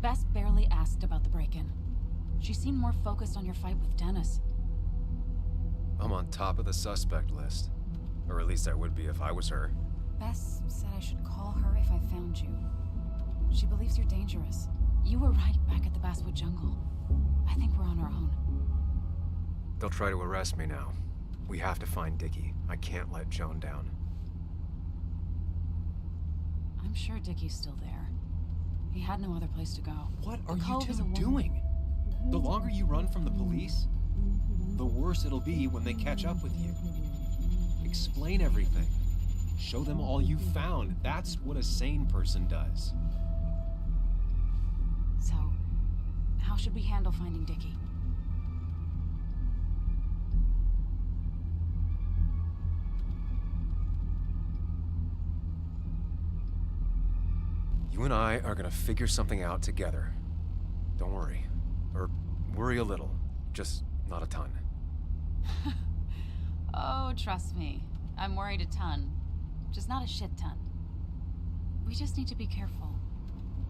Bess barely asked about the break-in. She seemed more focused on your fight with Dennis. I'm on top of the suspect list. Or at least I would be if I was her. Bess said I should call her if I found you. She believes you're dangerous. You were right back at the Basswood Jungle. I think we're on our own. They'll try to arrest me now. We have to find Dickie. I can't let Joan down. I'm sure Dickie's still there. He had no other place to go. What are you two doing? The longer you run from the police, the worse it'll be when they catch up with you. Explain everything. Show them all you found. That's what a sane person does. So, how should we handle finding Dickie? You and I are gonna figure something out together. Don't worry. Or worry a little. Just not a ton. Oh, trust me. I'm worried a ton. Just not a shit ton. We just need to be careful.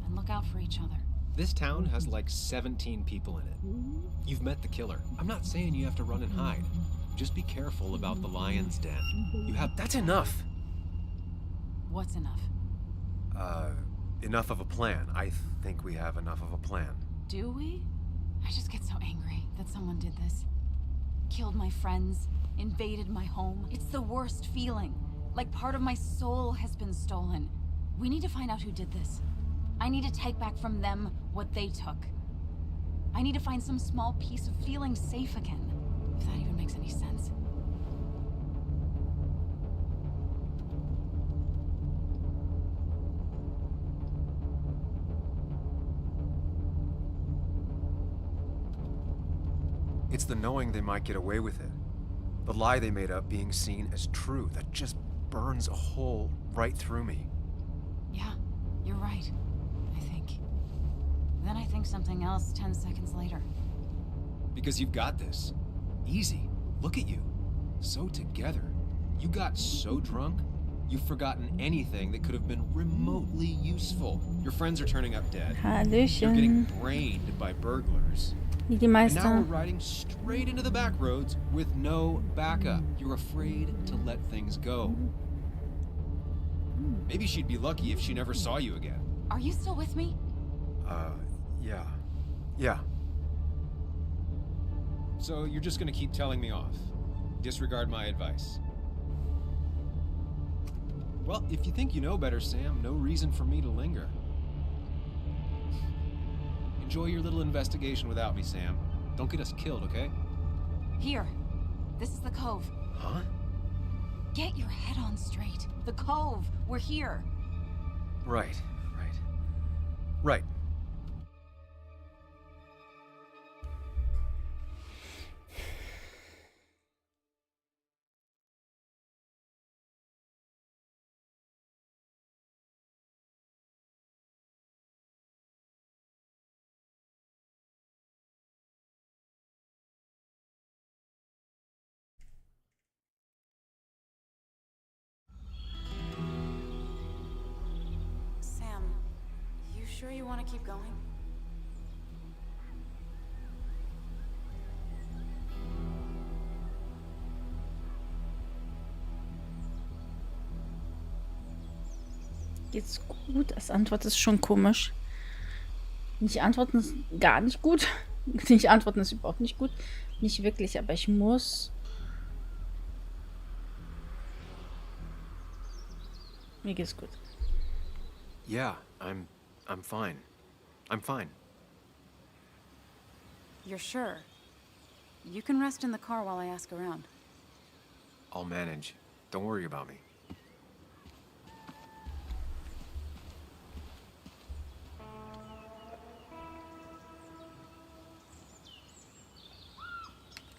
And look out for each other. This town has like 17 people in it. You've met the killer. I'm not saying you have to run and hide. Just be careful about the lion's den. You have... That's enough! What's enough? Enough of a plan. I think we have enough of a plan. Do we? I just get so angry that someone did this. Killed my friends, invaded my home. It's the worst feeling. Like part of my soul has been stolen. We need to find out who did this. I need to take back from them what they took. I need to find some small piece of feeling safe again. If that even makes any sense. It's the knowing they might get away with it. The lie they made up being seen as true. That just burns a hole right through me. Yeah, you're right. I think. Then I think something else 10 seconds later. Because you've got this. Easy. Look at you. So together. You got so drunk, you've forgotten anything that could have been remotely useful. Your friends are turning up dead. You're getting brained by burglars. Wie die And meisten. now we're riding straight into the back roads with no backup. You're afraid to let things go. Maybe she'd be lucky if she never saw you again. Are you still with me? Yeah. Yeah. So you're just gonna keep telling me off. Disregard my advice. Well, if you think you know better, Sam, no reason for me to linger. Enjoy your little investigation without me, Sam. Don't get us killed, okay? Here. This is the Cove. Huh? Get your head on straight. The Cove. We're here. Right. Right. Sam, you sure you want to keep going? Geht's gut? Das Antwort ist schon komisch. Nicht antworten ist gar nicht gut. Nicht antworten ist überhaupt nicht gut. Nicht wirklich, aber ich muss. Mir geht's gut. Yeah, I'm fine. I'm fine. You're sure? You can rest in the car while I ask around. I'll manage. Don't worry about me.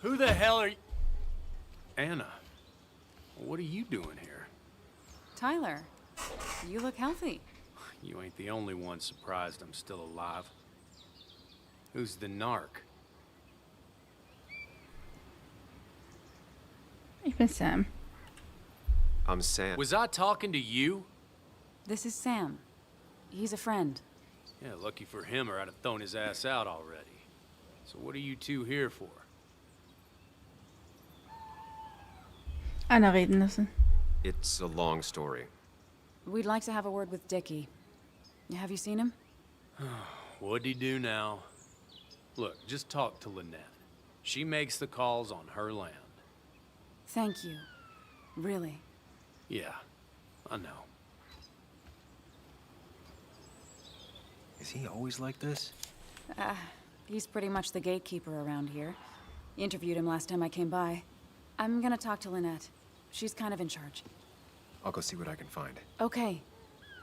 Who the hell are you? Anna, what are you doing here? Tyler, you look healthy. You ain't the only one surprised I'm still alive. Who's the narc? Ich bin Sam. I'm Sam. Was I talking to you? This is Sam. He's a friend. Yeah, lucky for him or I'd have thrown his ass out already. So what are you two here for? Anna reden lassen. It's a long story. We'd like to have a word with Dickie. Have you seen him? What'd he do now? Look, just talk to Lynette. She makes the calls on her land. Thank you. Really. Yeah, I know. Is he always like this? He's pretty much the gatekeeper around here. Interviewed him last time I came by. I'm gonna talk to Lynette. She's kind of in charge. I'll go see what I can find. Okay,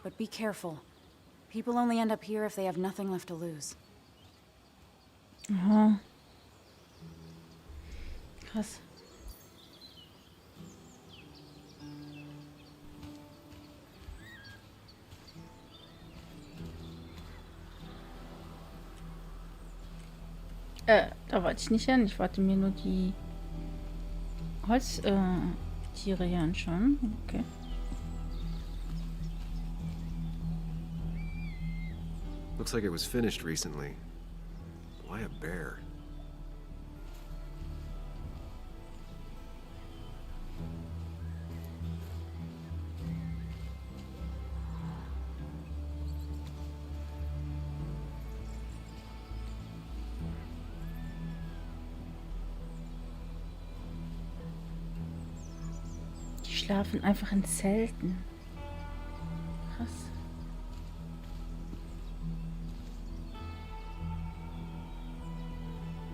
but be careful. People only end up here if they have nothing left to lose. Aha. Krass. Da wollte ich nicht hin. Ich wollte mir nur die Holztiere hier anschauen. Okay. Looks like it was finished recently. Why a bear? Die schlafen einfach in Zelten. Krass.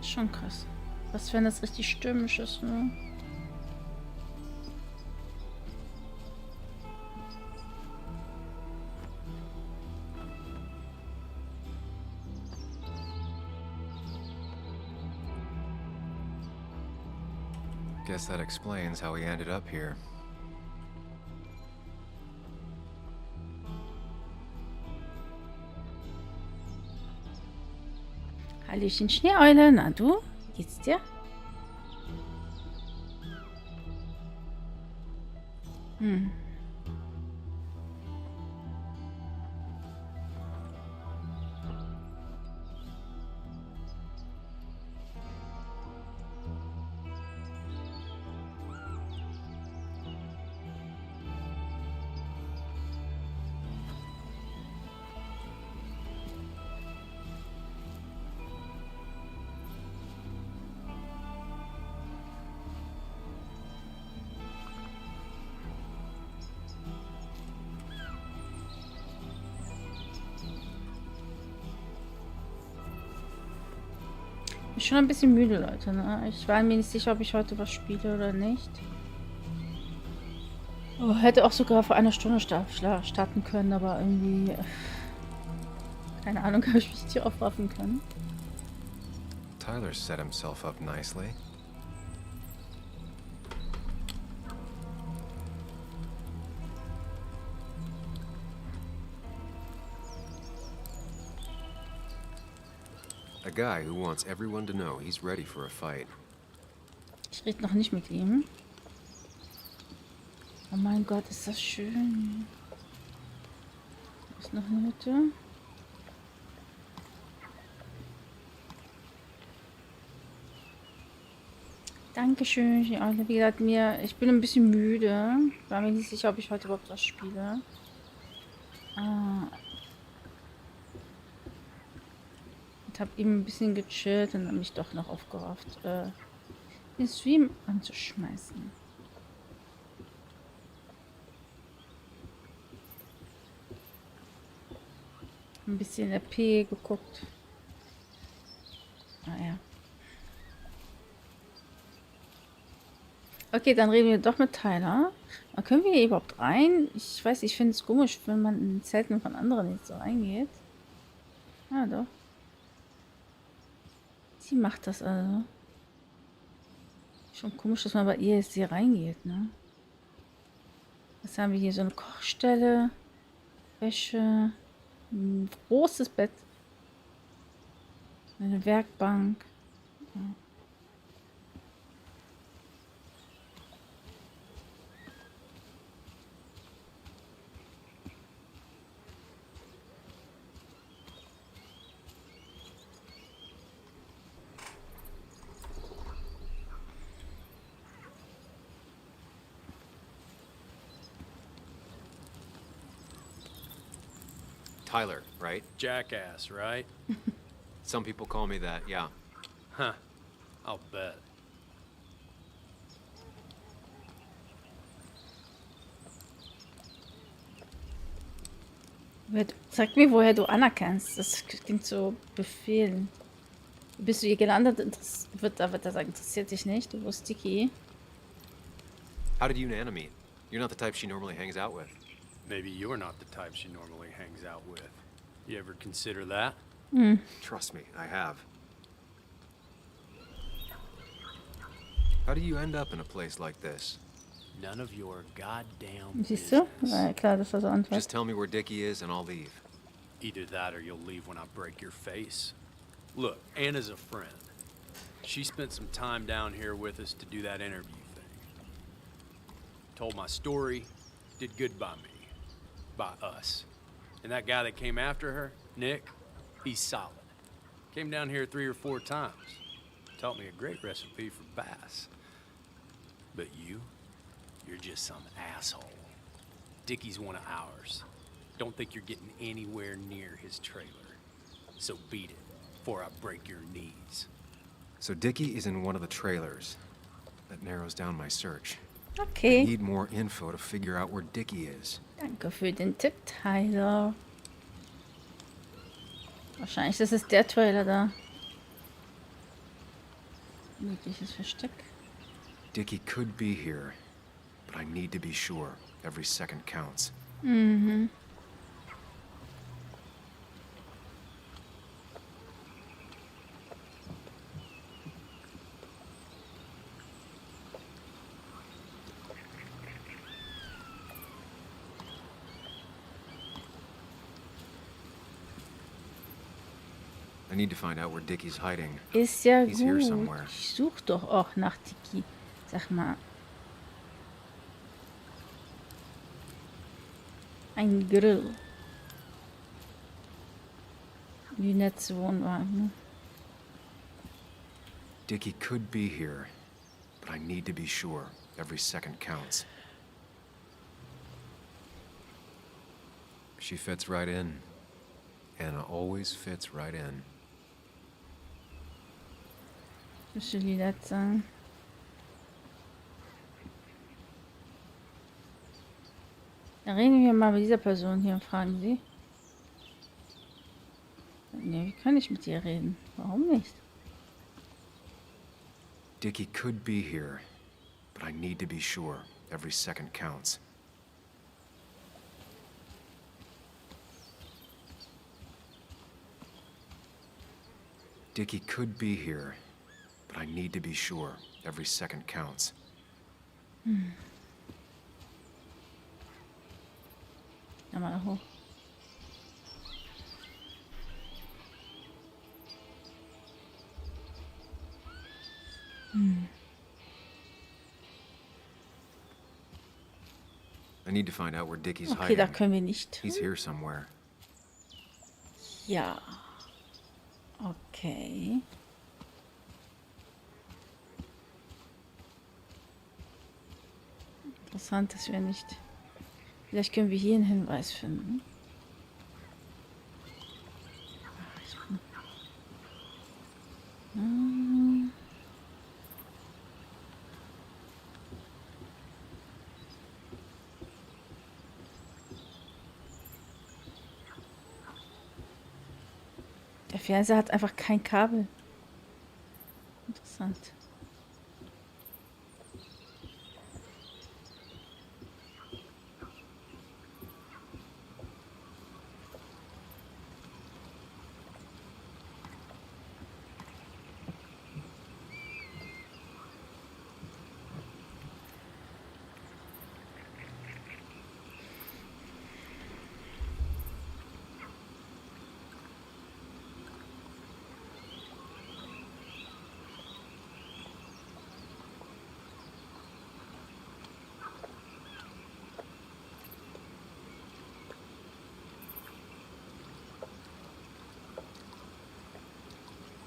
Schon krass. Was, wenn das richtig stürmisch ist, ne? Guess that explains how he ended up here. Hallöchen Schneeeule, na du? Wie geht's dir? Hm. Ich bin schon ein bisschen müde, Leute, ne? Ich war mir nicht sicher, ob ich heute was spiele oder nicht. Oh, hätte auch sogar vor einer Stunde starten können, aber irgendwie... keine Ahnung, ob ich mich hier aufraffen kann. Tyler set himself up nicely. A guy who wants everyone to know he's ready for a fight. Ich rede noch nicht mit ihm. Oh mein Gott, ist das schön. Ist noch eine Hütte. Dankeschön, wie gesagt, ich bin ein bisschen müde. War mir nicht sicher, ob ich heute überhaupt was spiele. Und habe eben ein bisschen gechillt und dann mich doch noch aufgerafft, den Stream anzuschmeißen. Ein bisschen RP geguckt. Ah ja. Okay, dann reden wir doch mit Tyler. Aber können wir hier überhaupt rein? Ich weiß, ich finde es komisch, wenn man in Zelten von anderen nicht so reingeht. Ah, doch. Sie macht das also. Schon komisch, dass man bei ihr jetzt hier reingeht, ne? Was haben wir hier? So eine Kochstelle, Wäsche, ein großes Bett, eine Werkbank. Ja. Tyler, right? Jackass, right? Some people call me that, yeah. Huh. I'll bet. Sag mir, woher du Anna kennst. Das klingt so befehlen. Bist du hier gelandet? Wird er sagen, interessiert dich nicht. Du bist Dicky. How did you and Anna meet? You're not the type she normally hangs out with. Maybe you're not the type she normally hangs out with. You ever consider that? Trust me, I have. How do you end up in a place like this? None of your goddamn Siehst du? business. Ja, klar, das war so Antwort. Just tell me where Dickie is and I'll leave. Either that or you'll leave when I break your face. Look, Anna's a friend. She spent some time down here with us to do that interview thing. Told my story, did good by me. By us. And that guy that came after her, Nick, he's solid. Came down here 3 or 4 times. Taught me a great recipe for bass. But you're just some asshole. Dickie's one of ours. Don't think you're getting anywhere near his trailer. So beat it, before I break your knees. So Dickie is in one of the trailers. That narrows down my search. I Okay. need more info to figure out where Dickie is. Danke für den Tipp, Tyler. Wahrscheinlich ist es der Trailer da. Mögliches Versteck. Dickie could be here, but I need to be sure. Every second counts. Mhm. I need to find out where Dickie's hiding. Ist ja He's here gut. somewhere. Ich such doch auch nach Tiki. Sag mal. Ein Grill. Lynette's Wohnwagen. Dickie could be here, but I need to be sure. Every second counts. She fits right in. Anna always fits right in. Müsste Lynette sein. Dann reden wir mal mit dieser Person hier und fragen sie. Ne, wie kann ich mit ihr reden? Warum nicht? Dickie could be here, but I need to be sure. Every second counts. Dickie could be here, but I need to be sure. Every second counts. Ja, mal hoch. I need to find out where Dickie's Okay, da hiding. können wir nicht. He's here somewhere. Ja. Okay. Interessant, dass wir nicht. Vielleicht können wir hier einen Hinweis finden. Hm. Fernseher hat einfach kein Kabel. Interessant.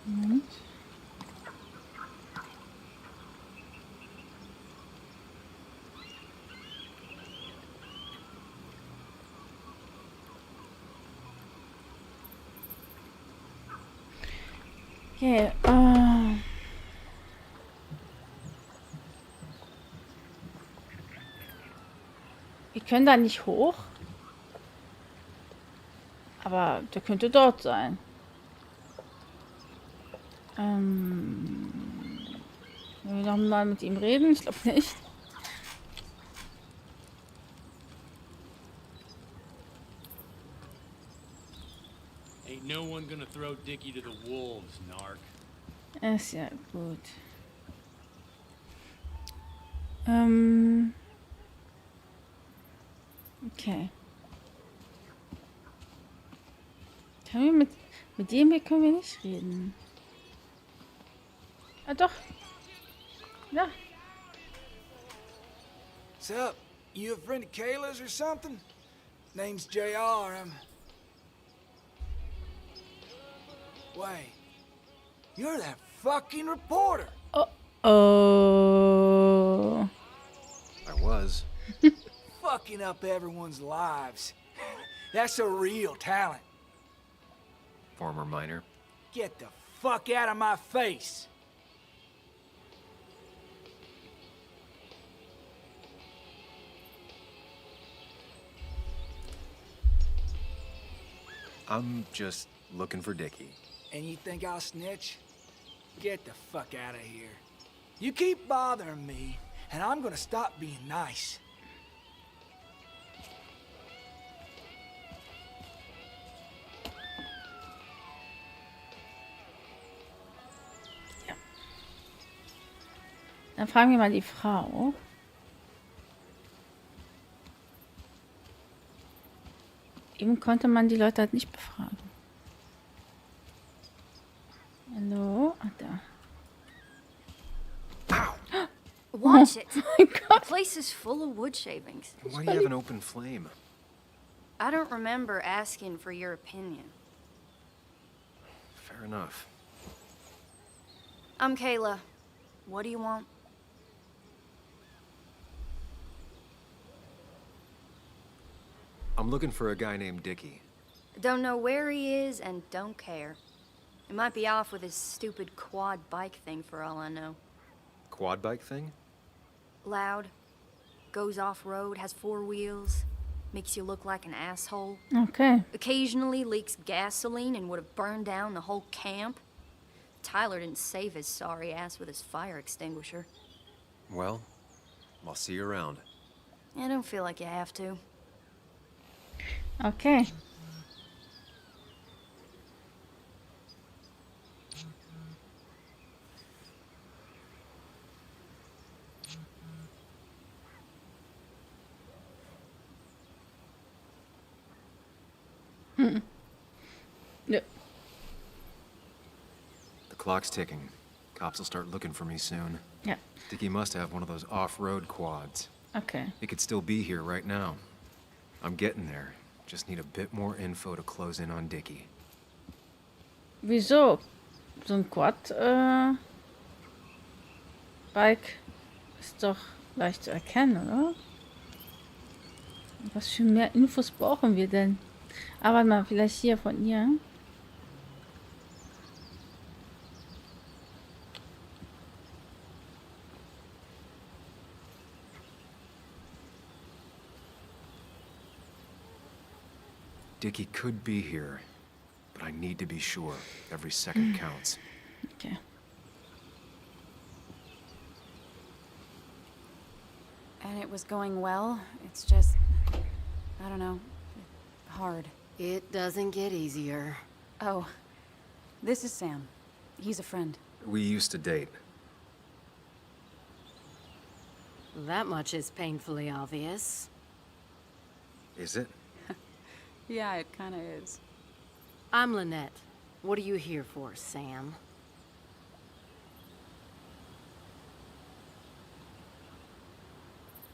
Moment. Okay, wir können da nicht hoch. Aber der könnte dort sein. Wollen wir noch mal mit ihm reden? Ich glaube nicht. Ain't no one gonna throw Dickie to the wolves, narc. Ist ja gut. Okay. Können wir mit dem hier können wir nicht reden. Ah, doch. Ja. What's up? You a friend of Kayla's or something? Name's JR. Wait. You're that fucking reporter. Oh. I was. Fucking up everyone's lives. That's a real talent. Former miner. Get the fuck out of my face. I'm just looking for Dickie. And you think I'll snitch? Get the fuck out of here. You keep bothering me, and I'm gonna stop being nice. Dann fragen wir mal die Frau. Eben konnte man die Leute halt nicht befragen. Hallo? Ah, da. Watch it. My The God. place is full of wood shavings. Why do you have an open flame? I don't remember asking for your opinion. Fair enough. I'm Kayla. What do you want? I'm looking for a guy named Dickie. Don't know where he is and don't care. He might be off with his stupid quad bike thing for all I know. Quad bike thing? Loud, goes off-road, has 4 wheels, makes you look like an asshole. Okay. Occasionally leaks gasoline and would have burned down the whole camp. Tyler didn't save his sorry ass with his fire extinguisher. Well, I'll see you around. I don't feel like you have to. Okay. Ja. The clock's ticking. Cops will start looking for me soon. Ja. Dickie must have one of those off-road quads. Okay. He could still be here right now. I'm getting there. Just need a bit more info to close in on Dickie. Wieso? So ein Quad-Bike ist doch leicht zu erkennen, oder? Was für mehr Infos brauchen wir denn? Aber mal, vielleicht hier von ihr. Dickie could be here, but I need to be sure. Every second counts. Okay. And it was going well. It's just, I don't know, hard. It doesn't get easier. Oh, this is Sam. He's a friend. We used to date. That much is painfully obvious. Is it? Yeah, it kind of is. I'm Lynette. What are you here for, Sam?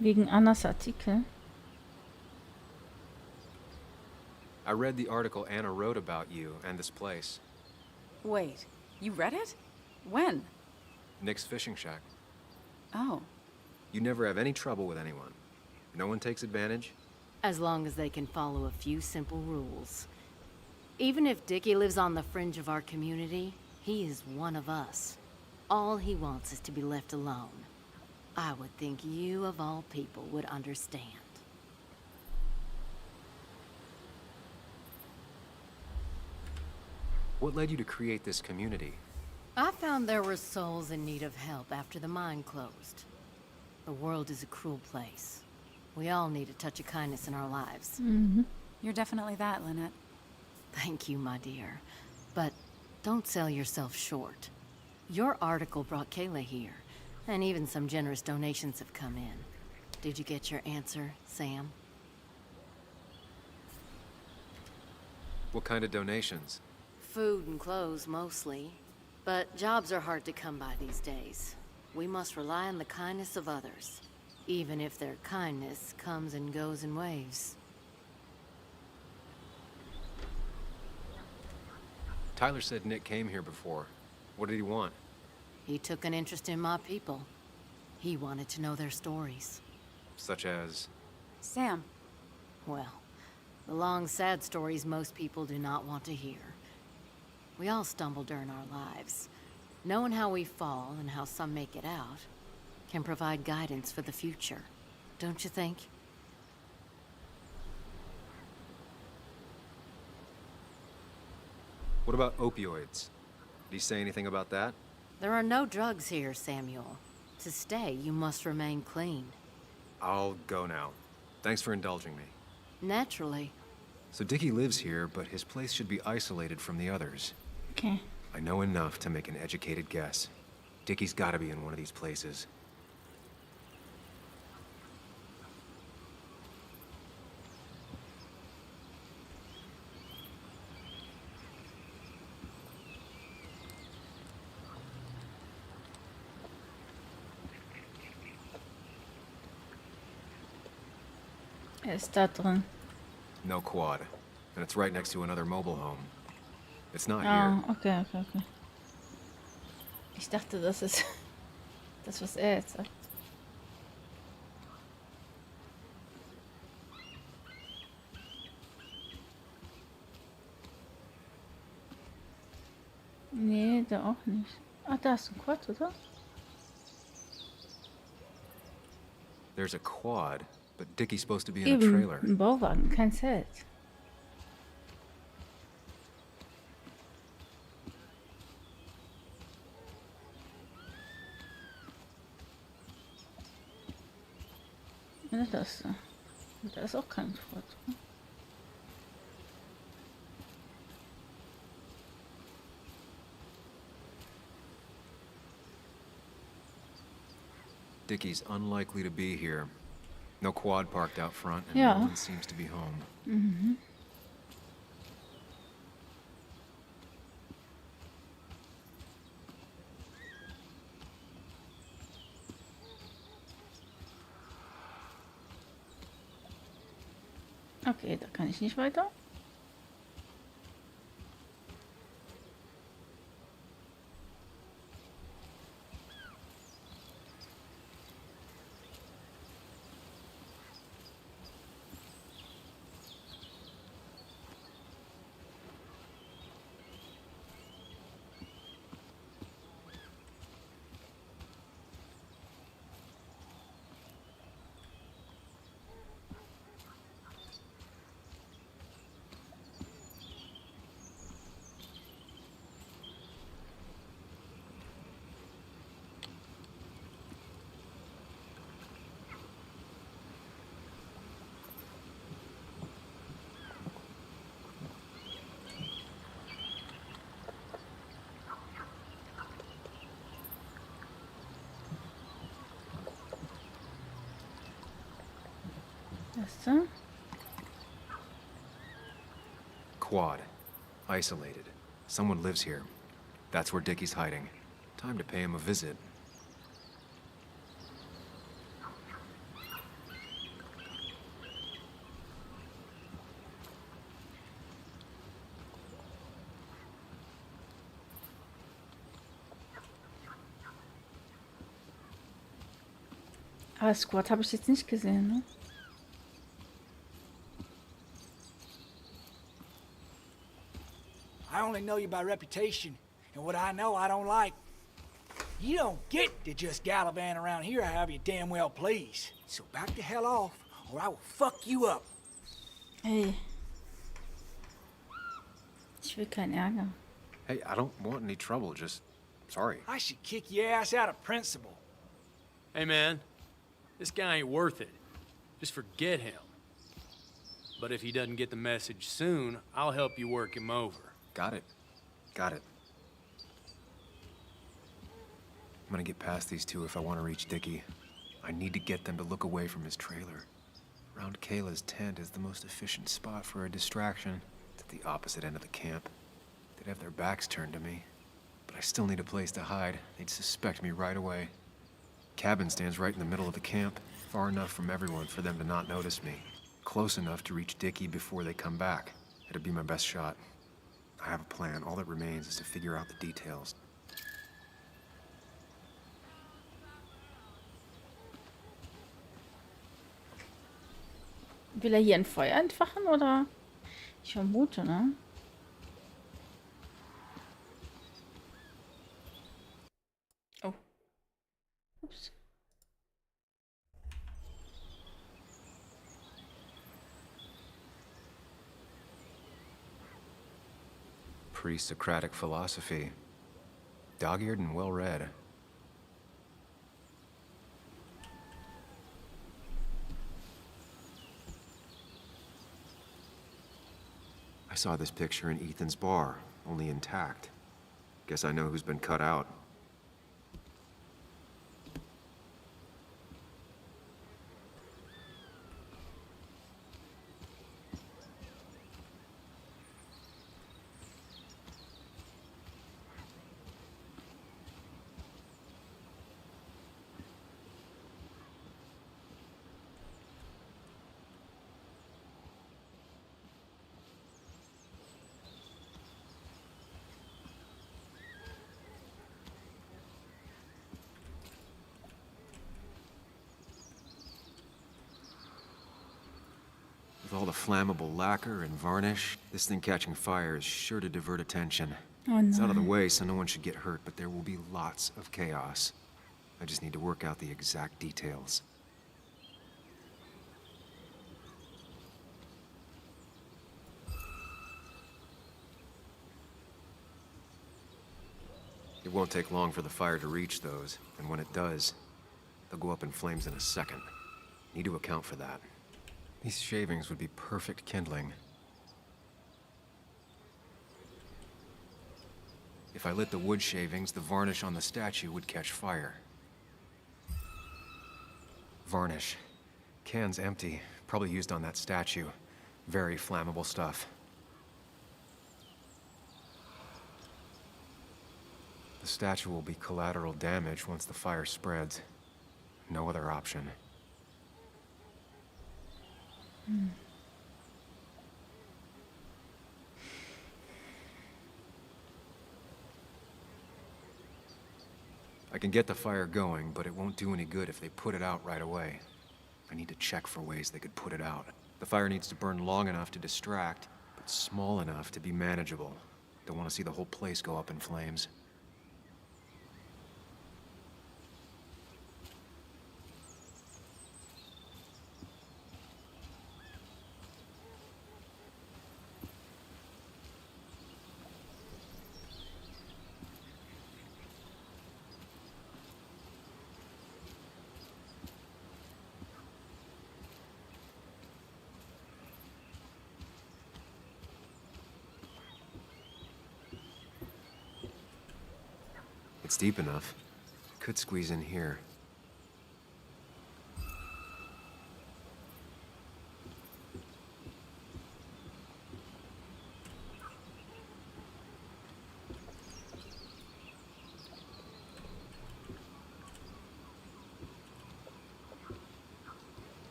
Wegen Annas Artikel. I read the article Anna wrote about you and this place. Wait, you read it? When? Nick's fishing shack. Oh. You never have any trouble with anyone. No one takes advantage. As long as they can follow a few simple rules. Even if Dickie lives on the fringe of our community, he is one of us. All he wants is to be left alone. I would think you, of all people, would understand. What led you to create this community? I found there were souls in need of help after the mine closed. The world is a cruel place. We all need a touch of kindness in our lives. You're definitely that, Lynette. Thank you, my dear. But don't sell yourself short. Your article brought Kayla here, and even some generous donations have come in. Did you get your answer, Sam? What kind of donations? Food and clothes, mostly. But jobs are hard to come by these days. We must rely on the kindness of others, even if their kindness comes and goes in waves. Tyler said Nick came here before. What did he want? He took an interest in my people. He wanted to know their stories. Such as? Sam. Well, the long, sad stories most people do not want to hear. We all stumble during our lives. Knowing how we fall and how some make it out can provide guidance for the future, don't you think? What about opioids? Did he say anything about that? There are no drugs here, Samuel. To stay, you must remain clean. I'll go now. Thanks for indulging me. Naturally. So Dickie lives here, but his place should be isolated from the others. Okay. I know enough to make an educated guess. Dickie's gotta be in one of these places. Er ist da drin. No quad. And it's right next to another mobile home. It's not Ah, here. okay. Ich dachte, das ist das, was er jetzt sagt. Nee, da auch nicht. Ah, da ist ein Quad, oder? There's a quad, but Dickie's supposed to be in a Eben, trailer. ein Bauwagen, kein Zelt. Ja, das da. Da ist auch kein Quad. Dickie's unlikely to be here. No quad parked out front, and Yeah. no one seems to be home. Okay, da kann ich nicht weiter. Weißt du? Quad. Isolated. Someone lives here. That's where Dickie's hiding. Time to pay him a visit. Aber Squad habe ich jetzt nicht gesehen, ne? I only know you by reputation, and what I know I don't like. You don't get to just gallivant around here however you damn well please. So back the hell off, or I will fuck you up. Hey. Ich will keinen Ärger. Hey, I don't want any trouble, just... sorry. I should kick your ass out of principle. Hey, man. This guy ain't worth it. Just forget him. But if he doesn't get the message soon, I'll help you work him over. Got it. Got it. I'm gonna get past these two if I want to reach Dickie. I need to get them to look away from his trailer. Around Kayla's tent is the most efficient spot for a distraction. It's at the opposite end of the camp. They'd have their backs turned to me. But I still need a place to hide. They'd suspect me right away. Cabin stands right in the middle of the camp, far enough from everyone for them to not notice me. Close enough to reach Dickie before they come back. It'd be my best shot. I have a plan. All that remains is to figure out the details. Will er hier ein Feuer entfachen, oder? Ich vermute, ne? Oh. Ups. Pre-Socratic philosophy. Dog-eared and well-read. I saw this picture in Ethan's bar, only intact. Guess I know who's been cut out. With all the flammable lacquer and varnish, this thing catching fire is sure to divert attention. Oh, It's out of the nein. way, so no one should get hurt, but there will be lots of chaos. I just need to work out the exact details. It won't take long for the fire to reach those, and when it does, they'll go up in flames in a second. Need to account for that. These shavings would be perfect kindling. If I lit the wood shavings, the varnish on the statue would catch fire. Varnish. Can's empty. Probably used on that statue. Very flammable stuff. The statue will be collateral damage once the fire spreads. No other option. I can get the fire going, but it won't do any good if they put it out right away. I need to check for ways they could put it out. The fire needs to burn long enough to distract, but small enough to be manageable. Don't want to see the whole place go up in flames. It's deep enough. Could squeeze in here.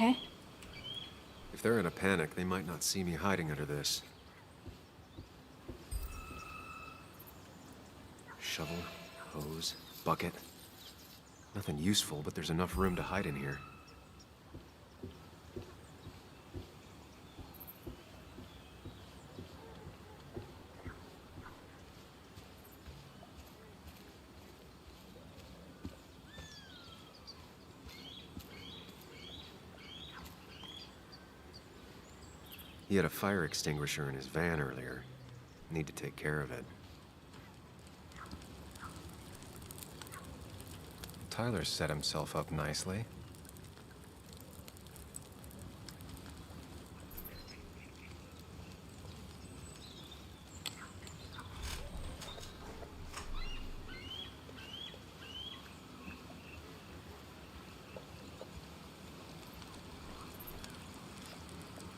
Hä? If they're in a panic, they might not see me hiding under this. Shovel, hose, bucket. Nothing useful, but there's enough room to hide in here. He had a fire extinguisher in his van earlier. Need to take care of it. Tyler set himself up nicely.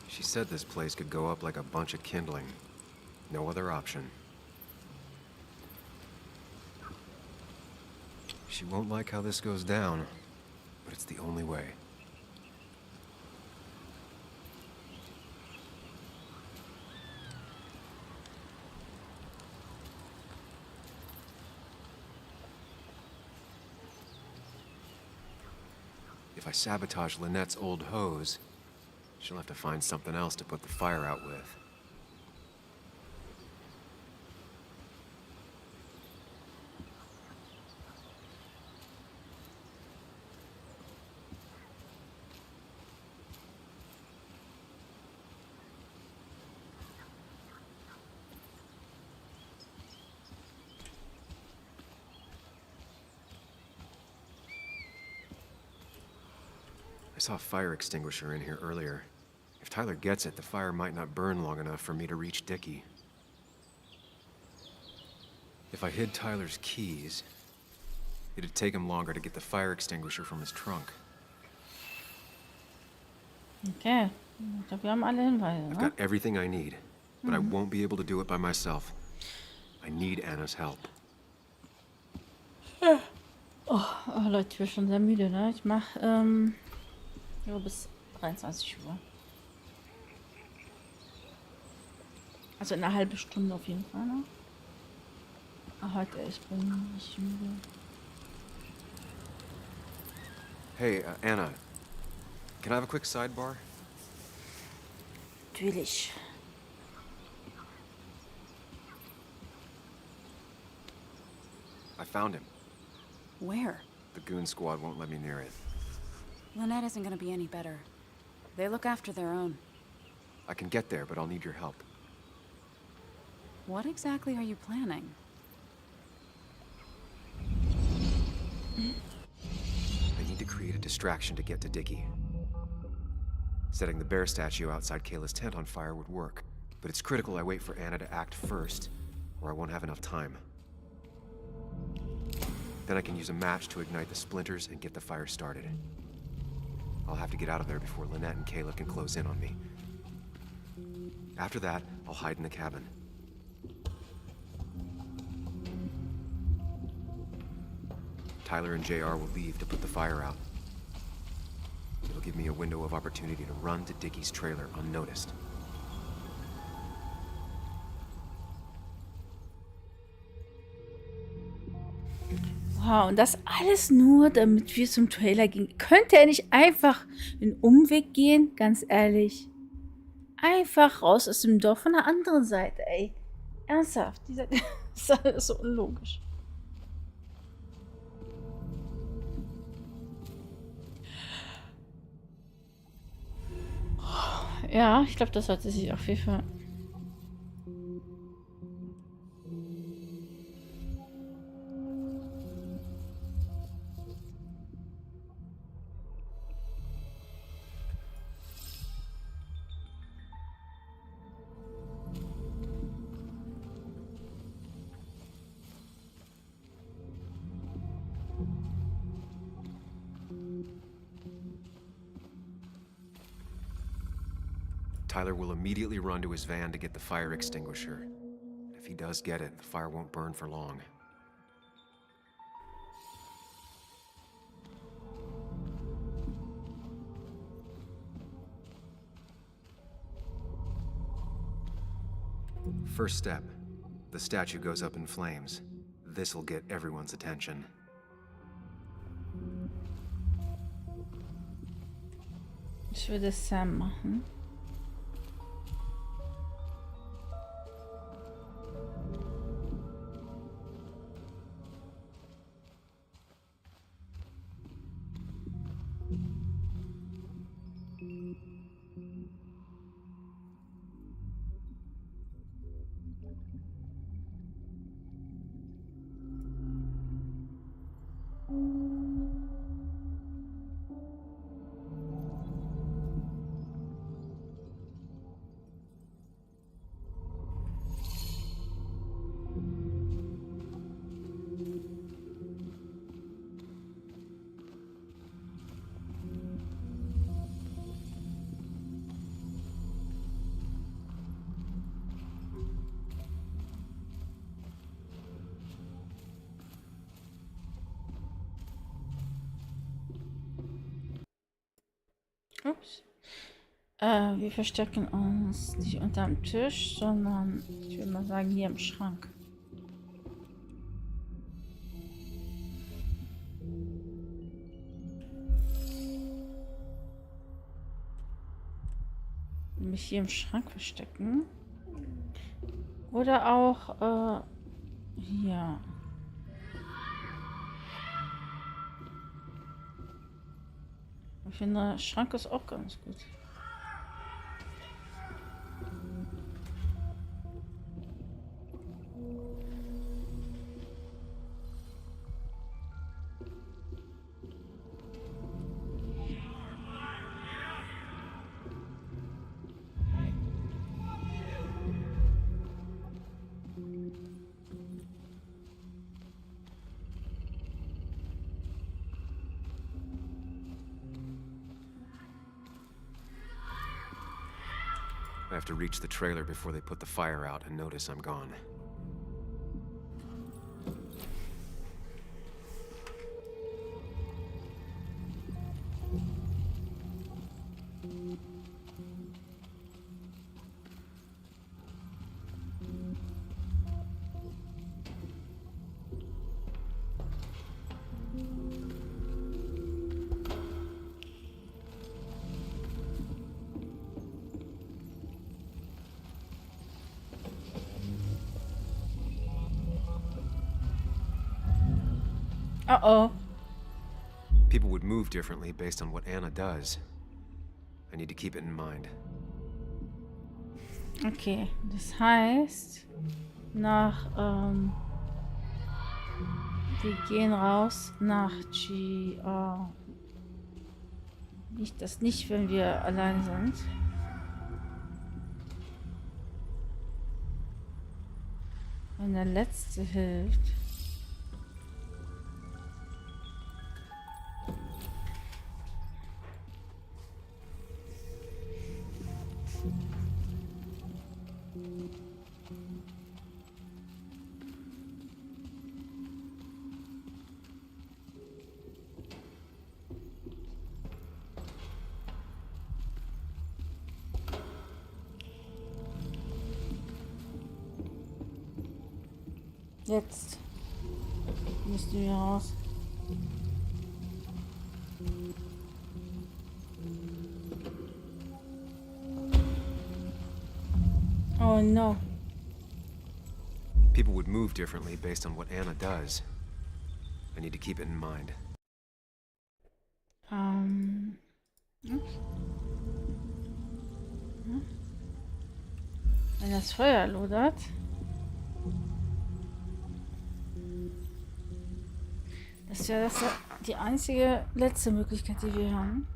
She said this place could go up like a bunch of kindling. No other option. She won't like how this goes down, but it's the only way. If I sabotage Lynette's old hose, she'll have to find something else to put the fire out with. I saw a fire extinguisher in here earlier. If Tyler gets it, the fire might not burn long enough for me to reach Dickie. If I hid Tyler's keys, it'd take him longer to get the fire extinguisher from his trunk. Okay. Ich glaube, wir haben alle Hinweise, I've ne? got everything I need, but I won't be able to do it by myself. I need Anna's help. Oh, Leute, ich bin schon sehr müde, ne? Ich mach, ja, bis 23 Uhr. Also in einer halben Stunde auf jeden Fall, ne? Aber heute, ich bin richtig müde. Hey, Anna. Can I have a quick sidebar? Natürlich. I found him. Where? The goon squad won't let me near it. Lynette isn't gonna be any better. They look after their own. I can get there, but I'll need your help. What exactly are you planning? I need to create a distraction to get to Dickie. Setting the bear statue outside Kayla's tent on fire would work, but it's critical I wait for Anna to act first, or I won't have enough time. Then I can use a match to ignite the splinters and get the fire started. I'll have to get out of there before Lynette and Kayla can close in on me. After that, I'll hide in the cabin. Tyler and JR will leave to put the fire out. It'll give me a window of opportunity to run to Dickie's trailer unnoticed. Wow, und das alles nur, damit wir zum Trailer gehen. Könnte er nicht einfach einen Umweg gehen? Ganz ehrlich. Einfach raus aus dem Dorf von der anderen Seite, ey. Ernsthaft, dieser ist alles so unlogisch. Ja, ich glaube, das sollte sich auf jeden Fall. Tyler will immediately run to his van to get the fire extinguisher. If he does get it, the fire won't burn for long. First step. The statue goes up in flames. This'll get everyone's attention. Ich würde Sam machen. Ups. Wir verstecken uns nicht unterm Tisch, sondern ich würde mal sagen hier im Schrank. Mich hier im Schrank verstecken. Oder auch hier. Ich finde, Schrank ist auch ganz gut. I have to reach the trailer before they put the fire out and notice I'm gone. Uh-oh. People would move differently based on what Anna does. I need to keep it in mind. Okay, das heißt, wir gehen raus nach GR. Nicht, wenn wir allein sind. Wenn der Letzte hilft. Jetzt müssen wir raus. Oh no. People would move differently based on what Anna does. I need to keep it in mind. Wenn das Feuer lodert. Das wäre die einzige letzte Möglichkeit, die wir haben.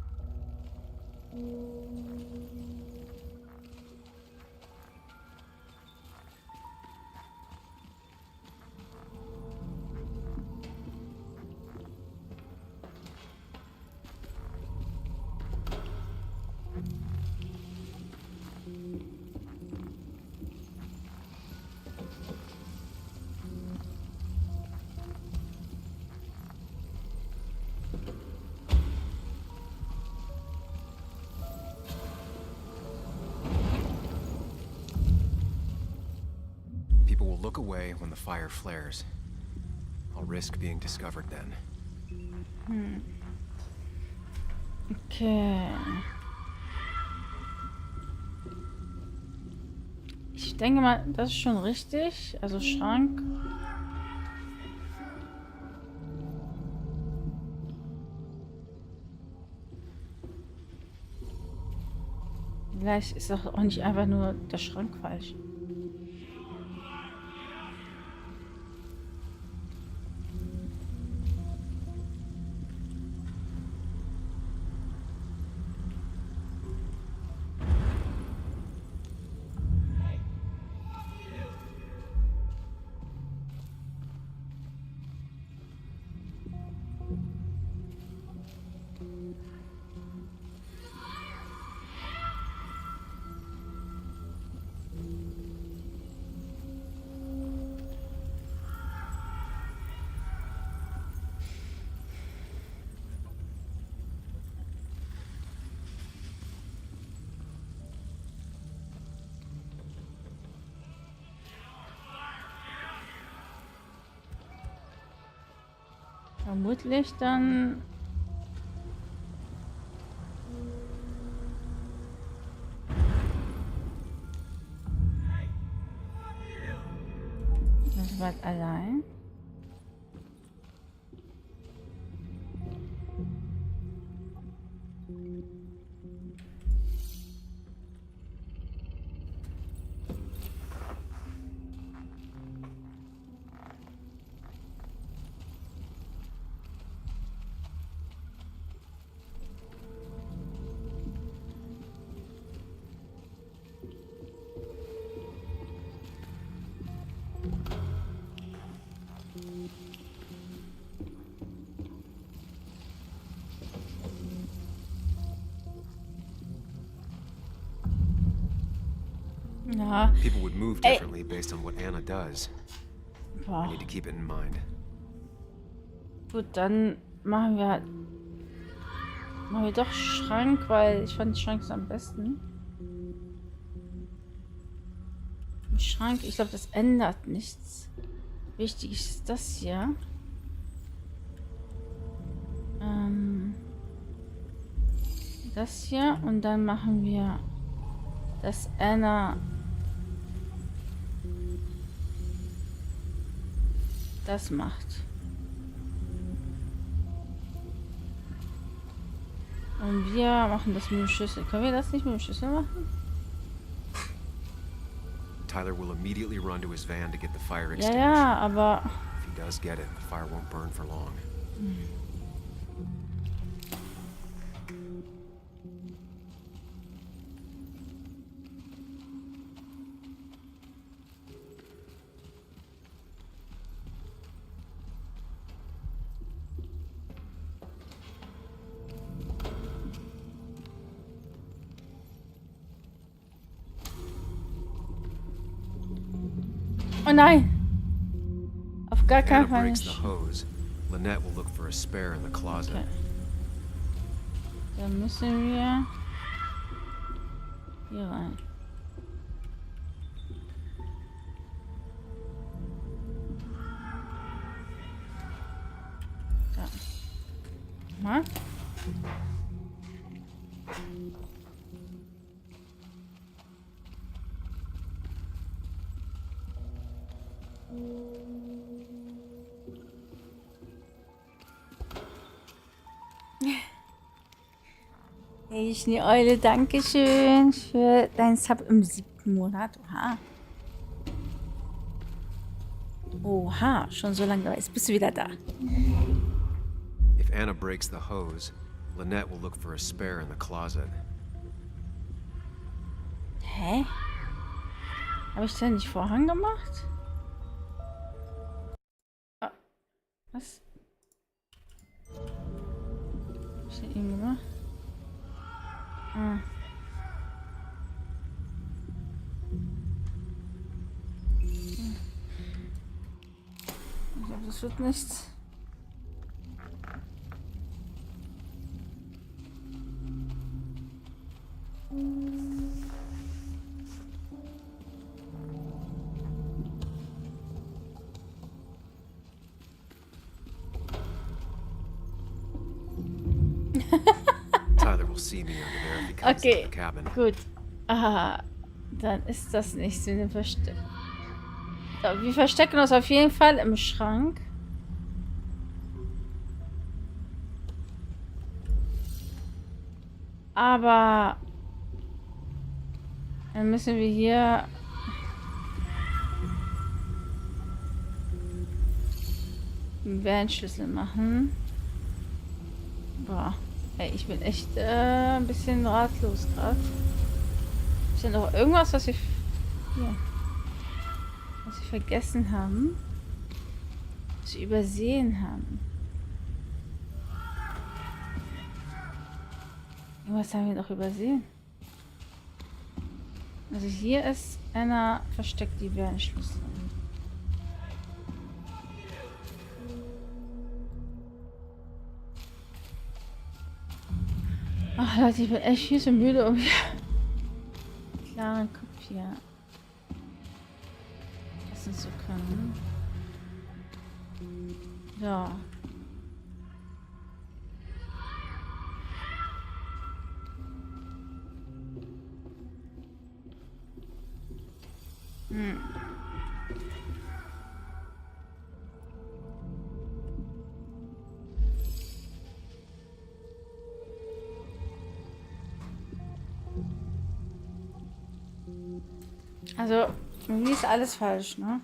look away when the fire flares. I'll risk being discovered then. Okay. Ich denke mal, das ist schon richtig. Also Schrank. Vielleicht ist doch auch nicht einfach nur der Schrank falsch. Vermutlich dann... Das war allein. Ja. People would move differently based on what Anna does. Boah. I need to keep it in mind. Gut, dann machen wir doch Schrank, weil ich fand Schrank so am besten. Schrank, ich glaube, das ändert nichts. Wichtig ist das hier. Das hier und dann machen wir das Anna das macht. Und wir machen das mit dem Schlüssel. Können wir das nicht mit dem Schlüssel machen? Tyler will immediately run to his van to get the fire Ja, extinguisher. ja, aber... If he does get it, the fire won't burn for long. Oh nein! Auf gar If keinen Anna Fall breaks the nicht. hose, Lynette will look for a spare in the closet. Okay. Dann müssen wir hier rein. Da. Mal. Hey Schneeeule, danke schön für deinen Sub im 7. Monat. Oha. Oha, schon so lange. Jetzt bist du wieder da. If Anna breaks the hose, Lynette will look for a spare in the closet. Hä? Habe ich denn nicht Vorhang gemacht? Ah, was? Was ist denn gemacht? Ah. Ich glaube, das wird nichts. Tyler will see me under there if he comes into Okay, the cabin. gut. Ah, dann ist das nichts mit dem Versteck. So, wir verstecken uns auf jeden Fall im Schrank. Aber dann müssen wir hier einen Van-Schlüssel machen. Boah, ey, ich bin echt ein bisschen ratlos gerade. Ist ja noch irgendwas, was wir vergessen haben? Was wir übersehen haben? Irgendwas haben wir doch übersehen. Also hier ist einer versteckt, die Bärenschlüssel. Ach Leute, ich bin echt viel zu müde, um hier klaren Kopf hier lassen zu können. So. Also, irgendwie ist alles falsch, ne?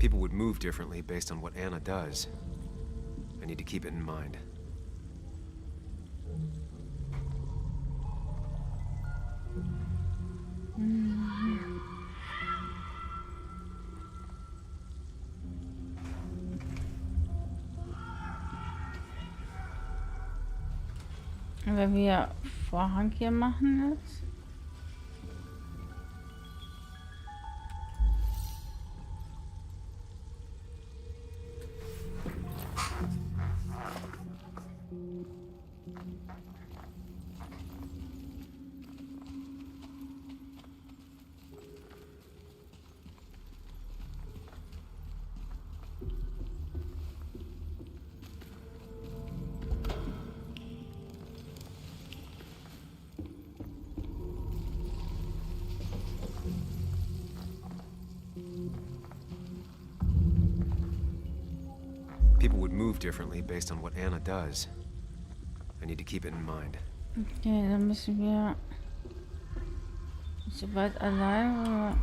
People would move differently based on what Anna does. I need to keep it in mind. Wenn wir Vorhang hier machen jetzt. People would move differently based on what Anna does. I need to keep it in mind. Okay, dann müssen wir so weit allein.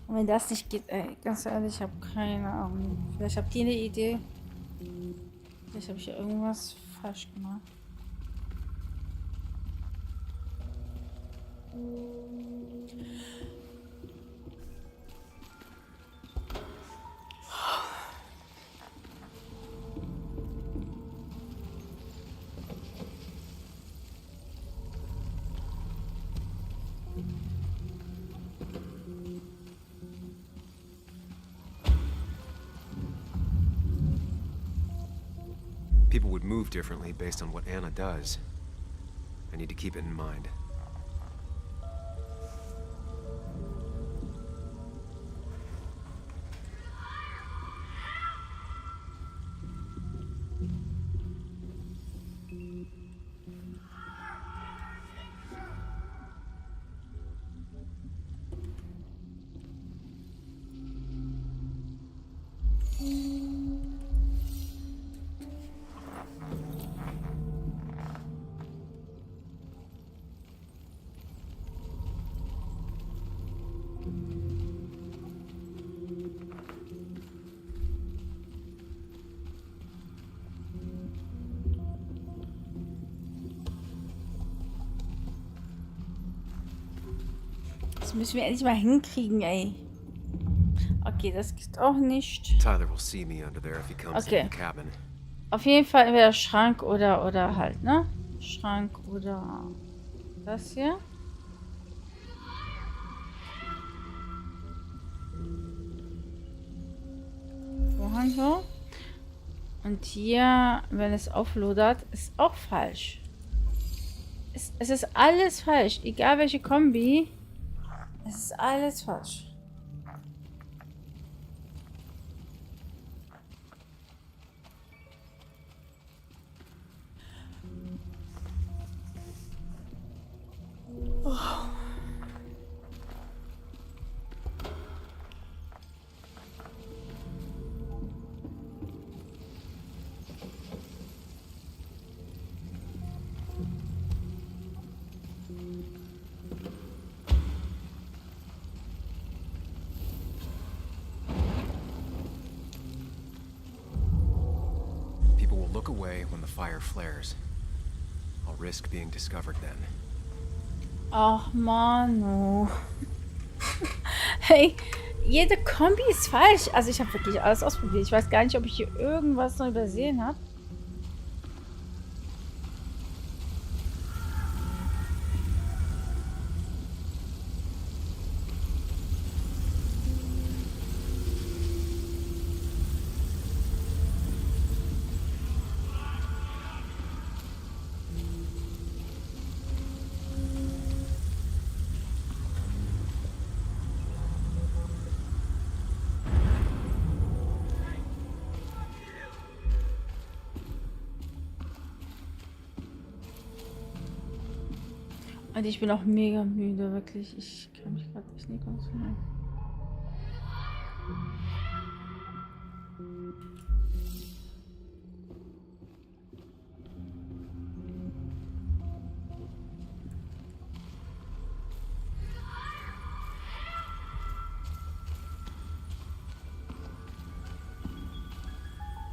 Und wenn das nicht geht, ey, ganz ehrlich, ich habe keine Ahnung. Vielleicht habt ihr eine Idee. Vielleicht habe ich ja irgendwas falsch gemacht. People would move differently based on what Anna does. I need to keep it in mind. Das müssen wir endlich mal hinkriegen, ey. Okay, Okay, das geht auch nicht. Tyler will see me under there if he comes Okay. in the cabin. Auf jeden Fall entweder Schrank oder halt, ne? Schrank oder das hier. Vorhang so. Und hier, wenn es auflodert, ist auch falsch. Es ist alles falsch. Egal welche Kombi. Es ist alles falsch. People will look away when the fire flares. I'll risk being discovered then. Ach, Manu. Hey, jede Kombi ist falsch. Also ich habe wirklich alles ausprobiert. Ich weiß gar nicht, ob ich hier irgendwas noch übersehen habe. Und ich bin auch mega müde, wirklich. Ich kann mich gerade echt nicht konzentrieren.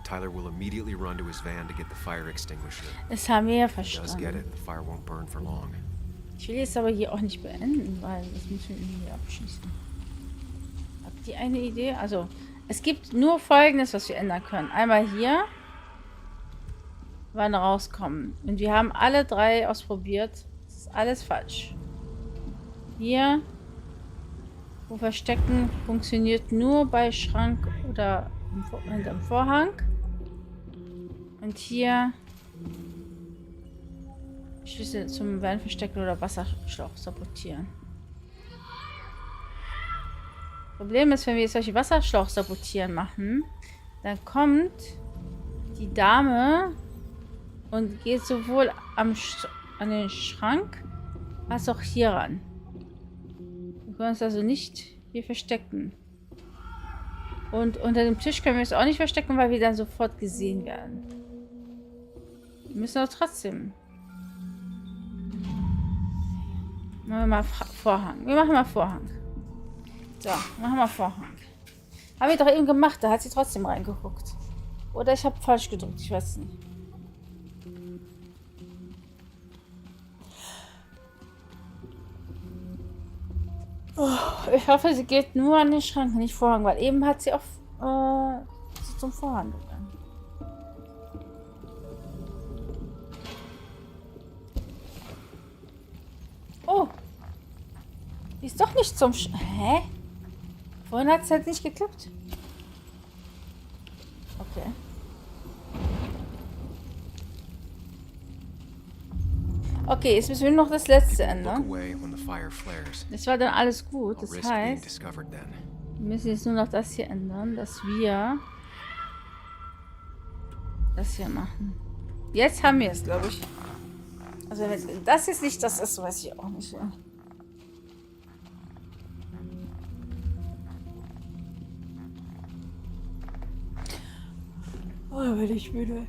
Tyler will immediately run to his van to get the fire extinguisher. Das haben wir ja If he does get verstanden. it, the fire won't burn for long. Ich will jetzt aber hier auch nicht beenden, weil das müssen wir irgendwie abschließen. Habt ihr eine Idee? Also, es gibt nur Folgendes, was wir ändern können. Einmal hier, wann rauskommen. Und wir haben alle drei ausprobiert. Das ist alles falsch. Hier, wo verstecken, funktioniert nur bei Schrank oder hinterm Vorhang. Und hier Schlüssel zum Van verstecken oder Wasserschlauch sabotieren. Problem ist, wenn wir jetzt solche Wasserschlauch sabotieren machen, dann kommt die Dame und geht sowohl an den Schrank als auch hier ran. Wir können uns also nicht hier verstecken. Und unter dem Tisch können wir es auch nicht verstecken, weil wir dann sofort gesehen werden. Wir müssen aber trotzdem. Machen wir mal Vorhang. Wir machen mal Vorhang. So, machen wir Vorhang. Haben wir doch eben gemacht, da hat sie trotzdem reingeguckt. Oder ich habe falsch gedrückt, ich weiß nicht. Oh, ich hoffe, sie geht nur an den Schrank, nicht Vorhang, weil eben hat sie auch zum Vorhang gegangen. Oh! Die ist doch nicht zum Hä? Vorhin hat es halt nicht geklappt. Okay. Okay, jetzt müssen wir noch das letzte ändern. Das war dann alles gut. Das heißt, wir müssen jetzt nur noch das hier ändern, dass wir das hier machen. Jetzt haben wir es, glaube ich. Also wenn das jetzt nicht das ist, weiß ich auch nicht. Ja. Oh, da bin ich müde.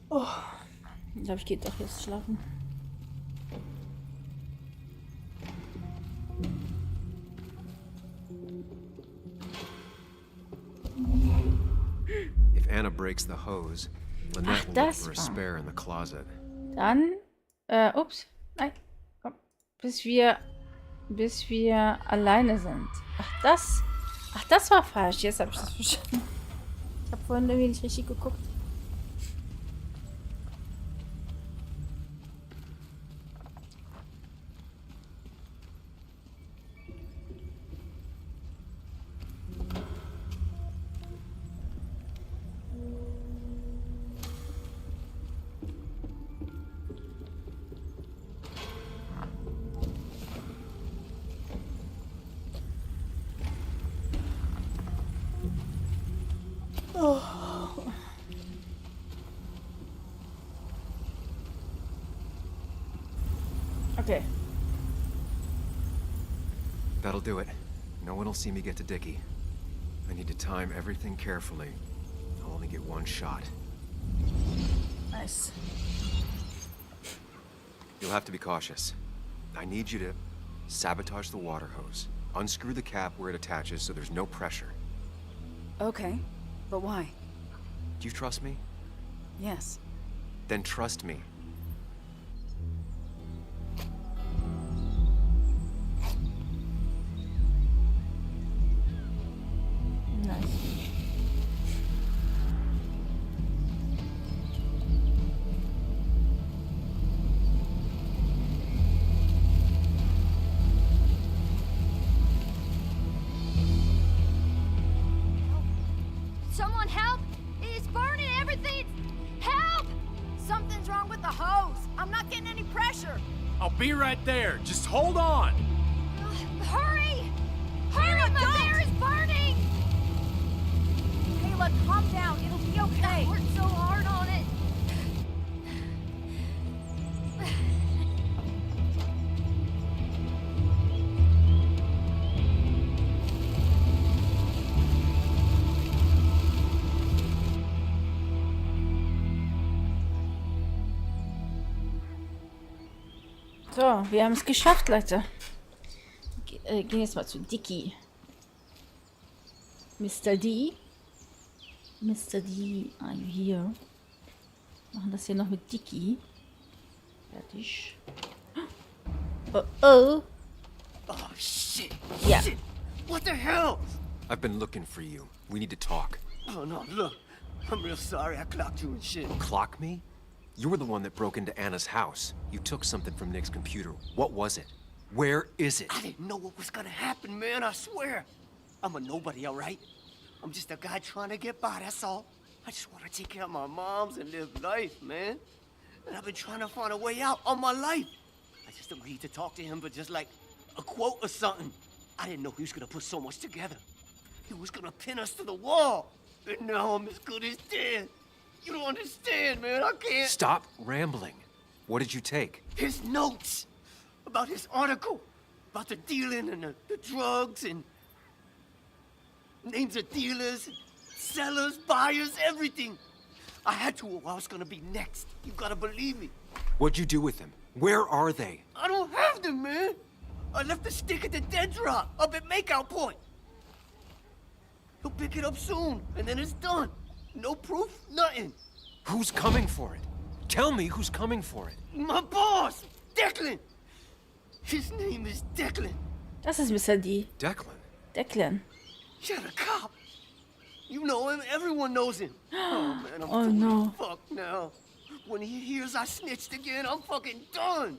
Oh. Ich glaube, ich gehe doch jetzt schlafen. If Anna breaks the hose, Lynette will look for a spare in the closet. Dann, ups, nein, komm, bis wir bis wir alleine sind. Ach, das war falsch. Jetzt habe ich das verstanden. Ich habe vorhin irgendwie nicht richtig geguckt. Okay. That'll do it. No one will see me get to Dickie. I need to time everything carefully. I'll only get one shot. Nice. You'll have to be cautious. I need you to sabotage the water hose. Unscrew the cap where it attaches so there's no pressure. Okay, but why? Do you trust me? Yes. Then trust me. Nice. Someone help! It's burning everything! Help! Something's wrong with the hose. I'm not getting any pressure. I'll be right there. Just hold on. Hurry! Hurry, my bear is burning! Kayla, calm down. It'll be okay. I worked so hard on it. So, wir haben es geschafft, Leute. Gehen jetzt mal zu Dickie. Mr. D. Mr. D, are you here? Machen das hier noch mit Dickie. Fertig. Oh, oh. Oh, shit. Yeah. Shit. What the hell? I've been looking for you. We need to talk. Oh, no, look. I'm real sorry I clocked you and shit. Clock me? You were the one that broke into Anna's house. You took something from Nick's computer. What was it? Where is it? I didn't know what was gonna happen, man, I swear. I'm a nobody, all right? I'm just a guy trying to get by, that's all. I just want to take care of my moms and live life, man. And I've been trying to find a way out all my life. I just agreed to talk to him for just like a quote or something. I didn't know he was gonna put so much together. He was gonna pin us to the wall. And now I'm as good as dead. You don't understand, man, I can't. Stop rambling. What did you take? His notes about his article, about the dealing and the drugs and names of dealers, sellers, buyers, everything. I had to or I was gonna be next. You gotta believe me. What'd you do with them? Where are they? I don't have them, man. I left the stick at the dead drop up at Makeout Point. He'll pick it up soon, and then it's done. No proof, nothing. Who's coming for it? Tell me who's coming for it. My boss, Declan. His name is Declan. Das ist Mr. D. Declan? Declan. You're the cop. You know him, everyone knows him. Oh, man, I'm Oh, totally no. fucked now. When he hears I snitched again, I'm fucking done.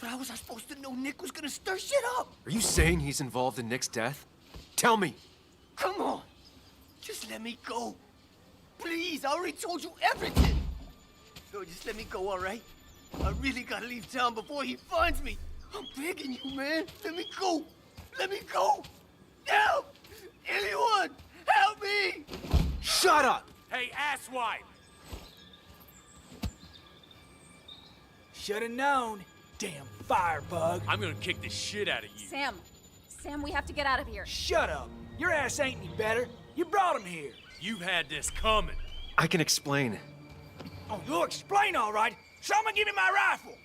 But how was I supposed to know Nick was gonna stir shit up? Are you saying he's involved in Nick's death? Tell me. Come on. Just let me go. Please, I already told you everything. No, just let me go, all right? I really gotta leave town before he finds me. I'm begging you, man. Let me go. Let me go. Help! Anyone! Help me! Shut up! Hey, asswipe! Should have known. Damn firebug. I'm gonna kick the shit out of you. Sam, we have to get out of here. Shut up. Your ass ain't any better. You brought him here. You've had this coming. I can explain. Oh, you'll explain all right. Someone give me my rifle.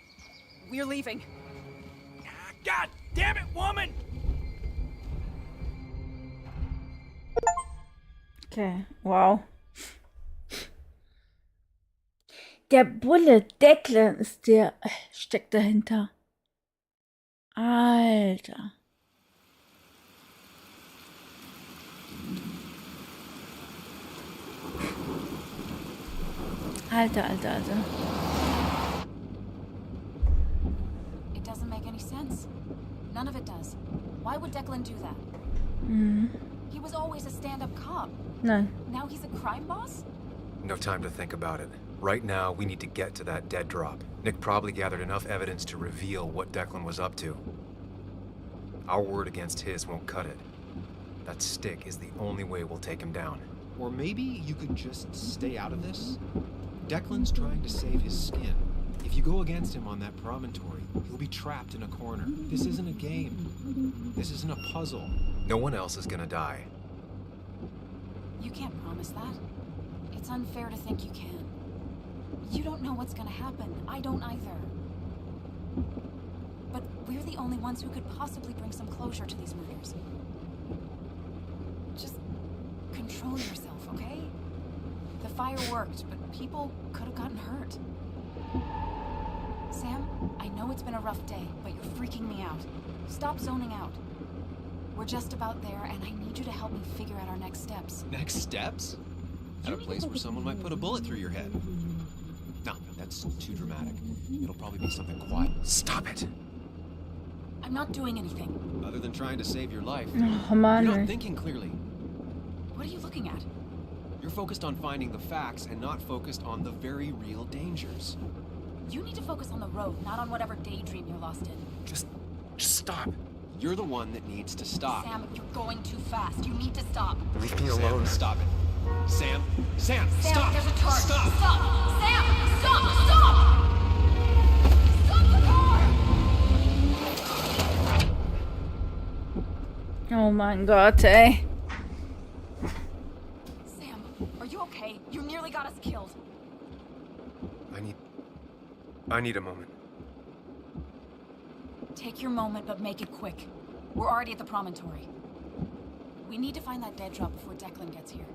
We're leaving. Ah, God damn it, woman! Okay, wow. Der Bulle Declan ist steckt dahinter. Alter. Alter. It doesn't make any sense. None of it does. Why would Declan do that? He was always a stand-up cop. Nein. Now he's a crime boss? No time to think about it. Right now, we need to get to that dead drop. Nick probably gathered enough evidence to reveal what Declan was up to. Our word against his won't cut it. That stick is the only way we'll take him down. Or maybe you could just stay out of this? Declan's trying to save his skin. If you go against him on that promontory, he'll be trapped in a corner. This isn't a game. This isn't a puzzle. No one else is gonna die. You can't promise that. It's unfair to think you can. You don't know what's gonna happen. I don't either. But we're the only ones who could possibly bring some closure to these murders. Just control yourself, okay? The fire worked, but people could have gotten hurt. Sam, I know it's been a rough day, but you're freaking me out. Stop zoning out. We're just about there, and I need you to help me figure out our next steps. Next steps? At a place where someone might put a bullet through your head. No, that's too dramatic. It'll probably be something quiet. Stop it! I'm not doing anything. Other than trying to save your life. Oh, Mann. You're not thinking clearly. What are you looking at? You're focused on finding the facts and not focused on the very real dangers. You need to focus on the road, not on whatever daydream you're lost in. Just stop. You're the one that needs to stop. Sam, you're going too fast. You need to stop. Leave me Sam, alone. stop it. Sam, Sam, stop! there's a turn. Stop! Stop! Sam, stop! Stop the car! Oh mein Gott, ey. Sam, are you okay? You nearly got us killed. I need a moment. Take your moment, but make it quick. We're already at the promontory. We need to find that dead drop before Declan gets here.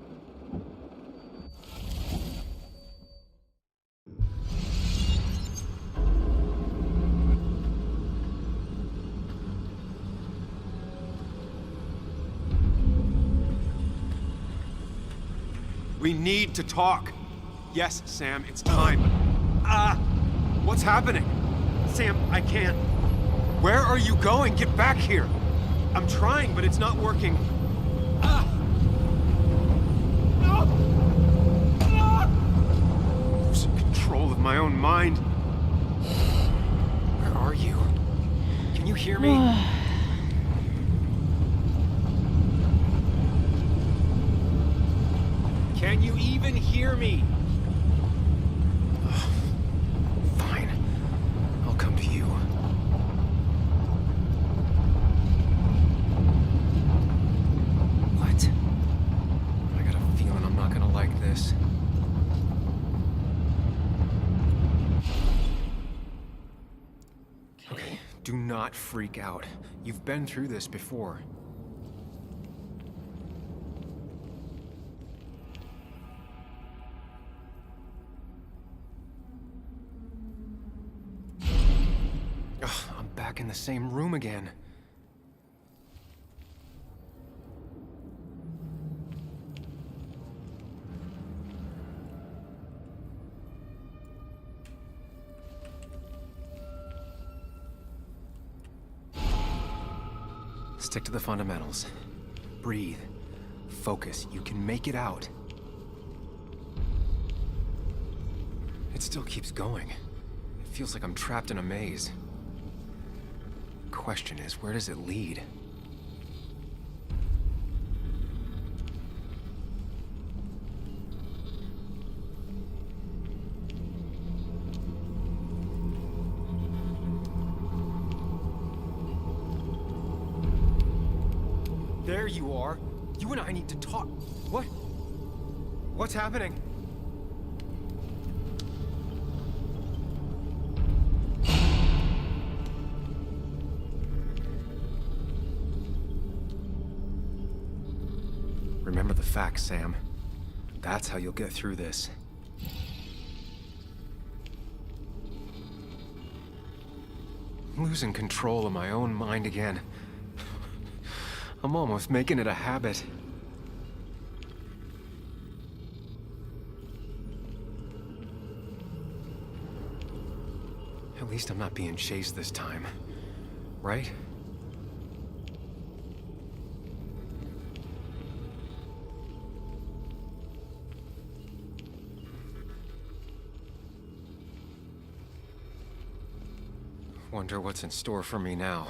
We need to talk. Yes, Sam, it's time. What's happening? Sam, I can't. Where are you going? Get back here. I'm trying, but it's not working. Losing control of my own mind. Where are you? Can you hear me? Can you even hear me? Fine. I'll come to you. What? I got a feeling I'm not gonna like this. Okay, do not freak out. You've been through this before. I'm back in the same room again. Stick to the fundamentals. Breathe. Focus. You can make it out. It still keeps going. It feels like I'm trapped in a maze. Question is, where does it lead? There you are. You and I need to talk. What? What's happening? Remember the facts, Sam. That's how you'll get through this. I'm losing control of my own mind again. I'm almost making it a habit. At least I'm not being chased this time, right? Wonder what's in store for me now.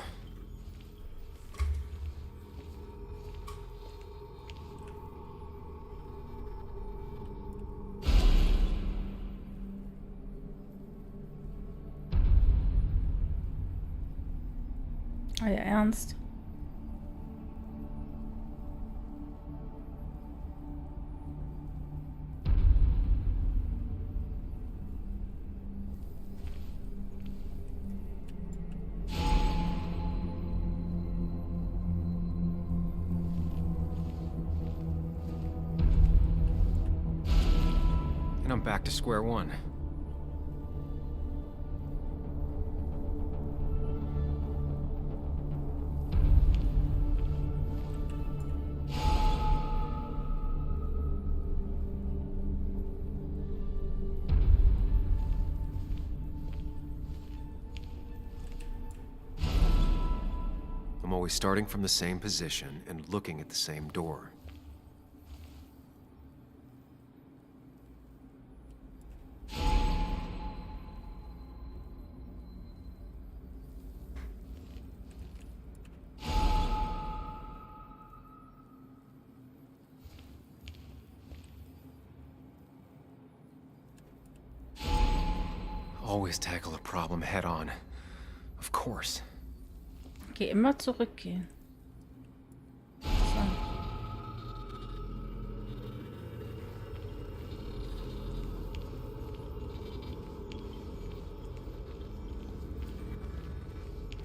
Euer Ernst? And I'm back to square one. I'm always starting from the same position and looking at the same door. Always tackle a problem head on. Of course. Okay, immer zurückgehen. So.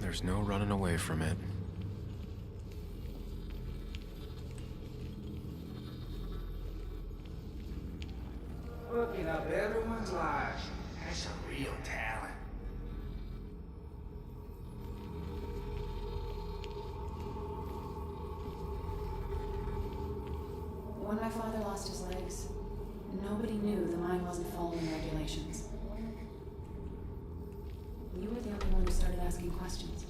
There's no running away from it. Looking up everyone's lives. That's a real talent. When my father lost his legs, nobody knew the mine wasn't following regulations. You were the only one who started asking questions.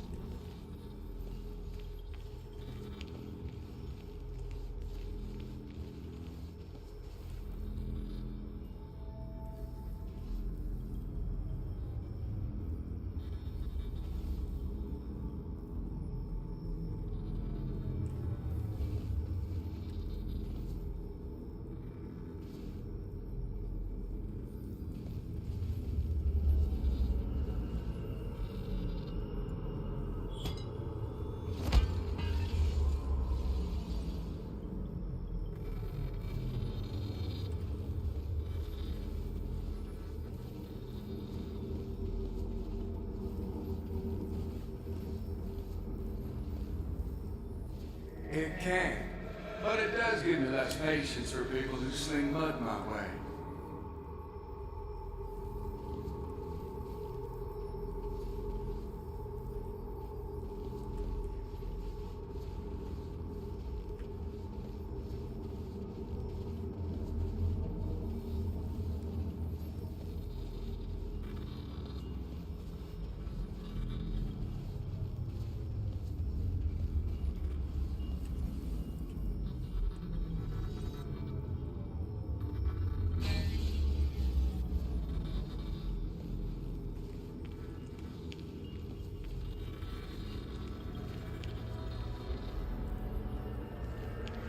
It can, but it does give me less patience for people who sling mud my way.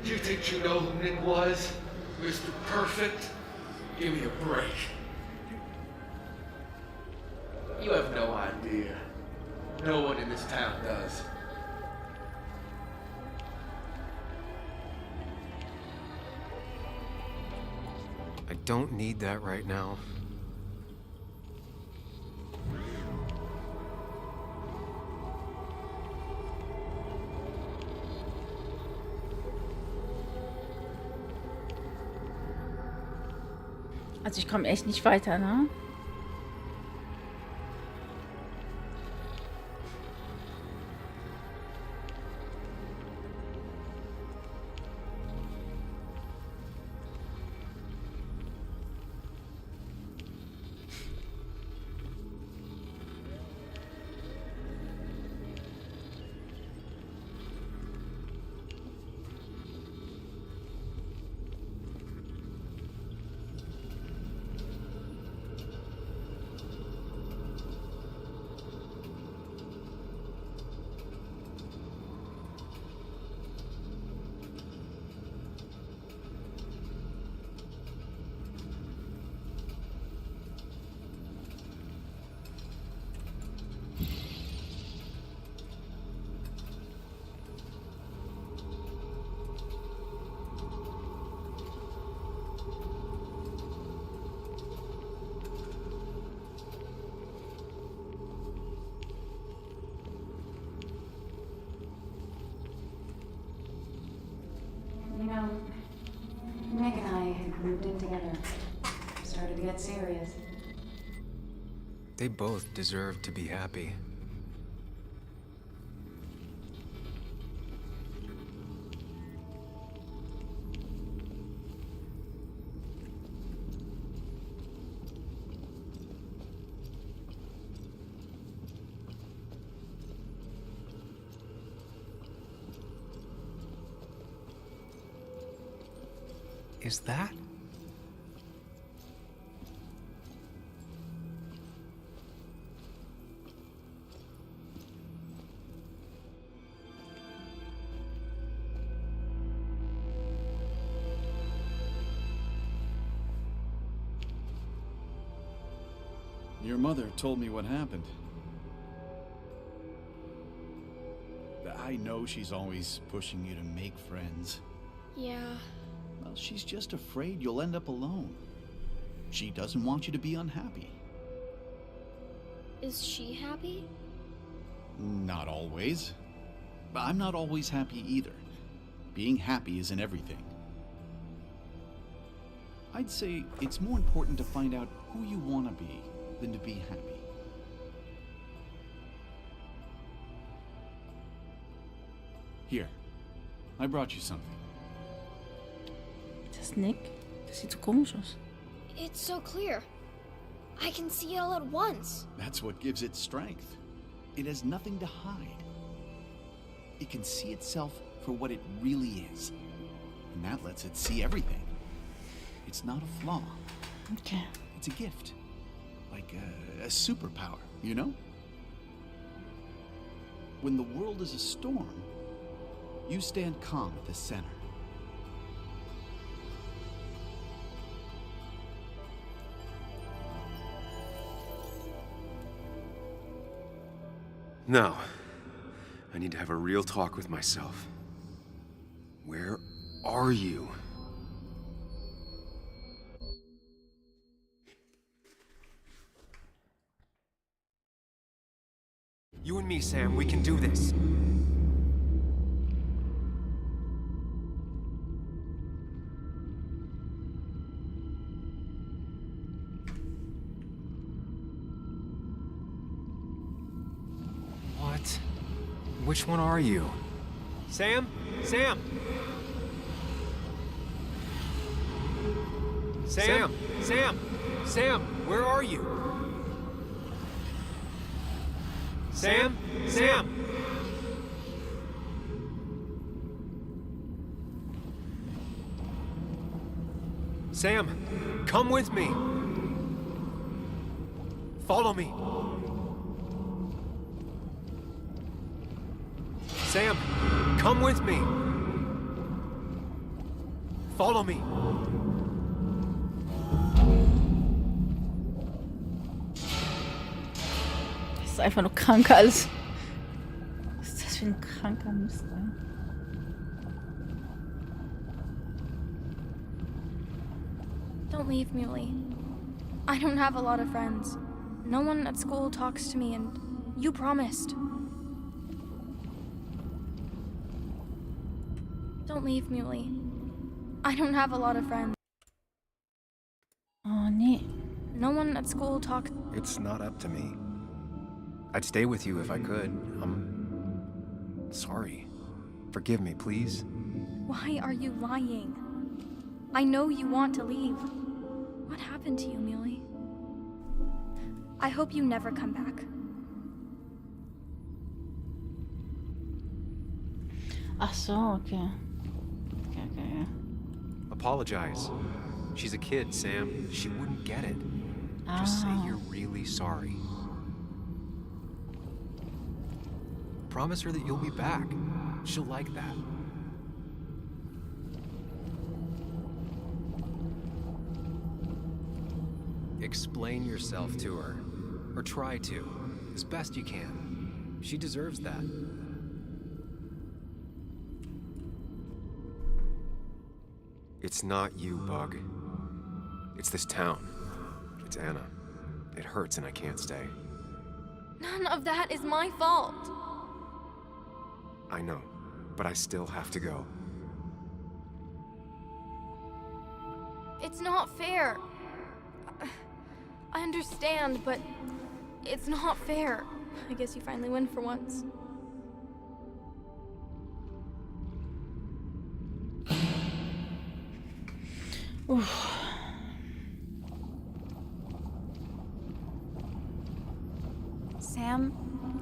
You think you know who Nick was? Mr. Perfect? Give me a break. You have no idea. No one in this town does. I don't need that right now. Also ich komme echt nicht weiter, ne? get serious. They both deserve to be happy. Is that? Your mother told me what happened. I know she's always pushing you to make friends. Yeah. Well, she's just afraid you'll end up alone. She doesn't want you to be unhappy. Is she happy? Not always. I'm not always happy either. Being happy isn't everything. I'd say it's more important to find out who you want to be than to be happy. Here, I brought you something. Das ist Nick. Das sieht so komisch aus. It's so clear. I can see it all at once. That's what gives it strength. It has nothing to hide. It can see itself for what it really is. And that lets it see everything. It's not a flaw. Okay. It's a gift. Like a superpower, you know? When the world is a storm, you stand calm at the center. Now, I need to have a real talk with myself. Where are you? You and me, Sam, we can do this. What? Which one are you? Sam? Sam! Sam! Sam! Sam! Where are you? Sam? Sam! Sam, come with me. Follow me. Sam, come with me. Follow me. Das ist einfach nur krank alles. Was ist das für ein kranker Mist? Don't leave, Muley. I don't have a lot of friends. No one at school talks to me, and you promised. Don't leave, Muley. I don't have a lot of friends. Oh, nee. No one at school talks. It's not up to me. I'd stay with you if I could. I'm sorry. Forgive me, please. Why are you lying? I know you want to leave. What happened to you, Muley? I hope you never come back. Ach so, okay. Okay. Apologize. She's a kid, Sam. She wouldn't get it. Just say you're really sorry. Promise her that you'll be back. She'll like that. Explain yourself to her. Or try to. As best you can. She deserves that. It's not you, Bug. It's this town. It's Anna. It hurts and I can't stay. None of that is my fault. I know, but I still have to go. It's not fair. I understand, but it's not fair. I guess you finally win for once. Oof. Sam,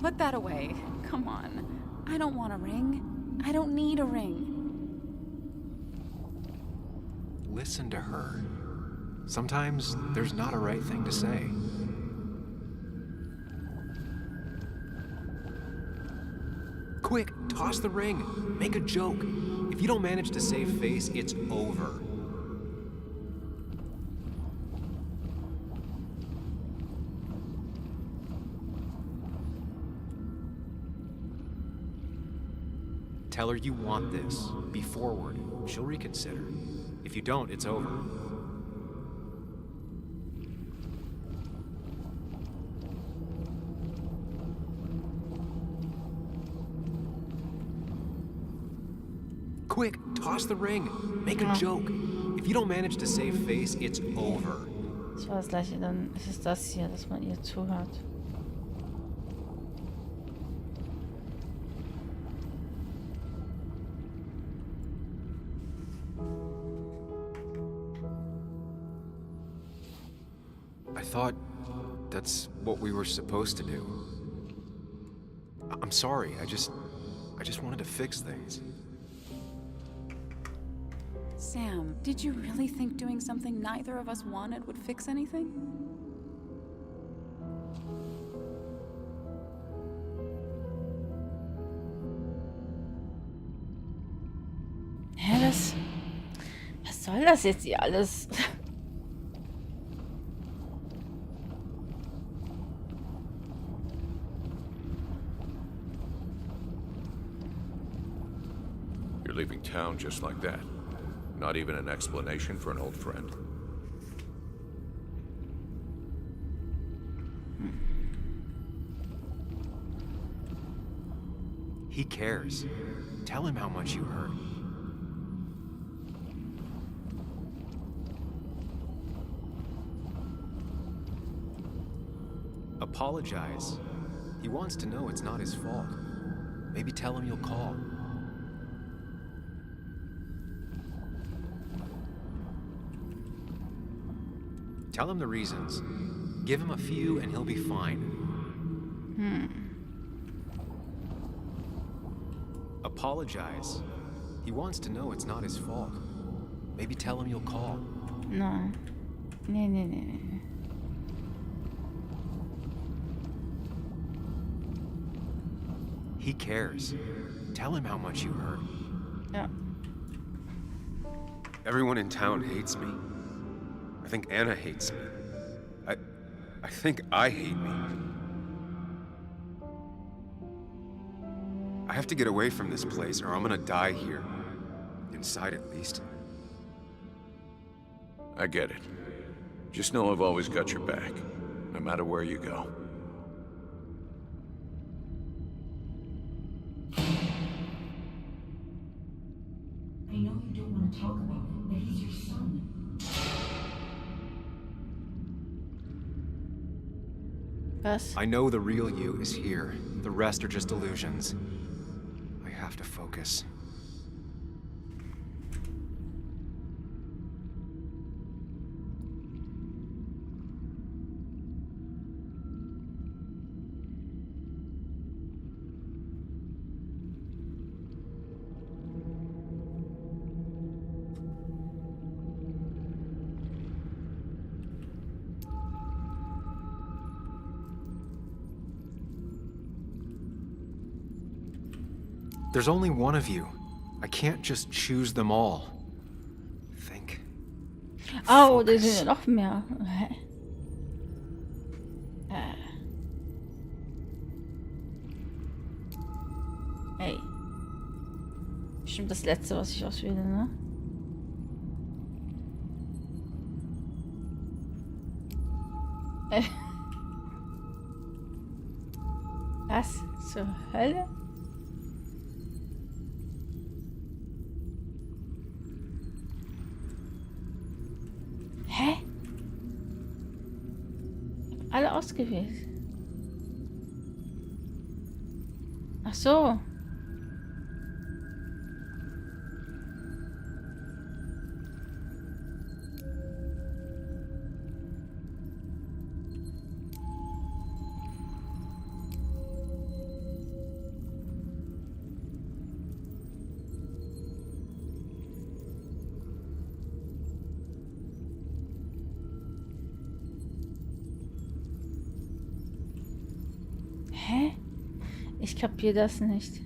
put that away. Come on. I don't want a ring. I don't need a ring. Listen to her. Sometimes there's not a right thing to say. Quick, toss the ring. Make a joke. If you don't manage to save face, it's over. Tell her you want this. Be forward. She'll reconsider. If you don't, it's over. Quick, toss the ring. Make a joke. If you don't manage to save face, it's over. Das war das gleiche, dann ist es das hier, dass man ihr zuhört. I thought that's what we were supposed to do. I'm sorry, I just wanted to fix things. Sam, did you really think doing something neither of us wanted would fix anything? Hä, was soll das jetzt hier alles? You're leaving town just like that. Not even an explanation for an old friend. He cares. Tell him how much you hurt. Apologize. He wants to know it's not his fault. Maybe tell him you'll call. Tell him the reasons. Give him a few and he'll be fine. Apologize. He wants to know it's not his fault. Maybe tell him you'll call. No. Nee. He cares. Tell him how much you hurt. Ja. Everyone in town hates me. I think Anna hates me. I think I hate me. I have to get away from this place or I'm gonna die here. Inside at least. I get it. Just know I've always got your back, no matter where you go. I know you don't want to talk about it, but he's your son. Was? I know the real you is here. The rest are just illusions. I have to focus. There's only one of you. I can't just choose them all. Think. Oh, da sind ja noch mehr. Hä? Ey. Bestimmt das letzte, was ich auswähle, ne? Was zur Hölle? Hä? Alle ausgewählt. Ach so. Hä? Ich kapiere das nicht.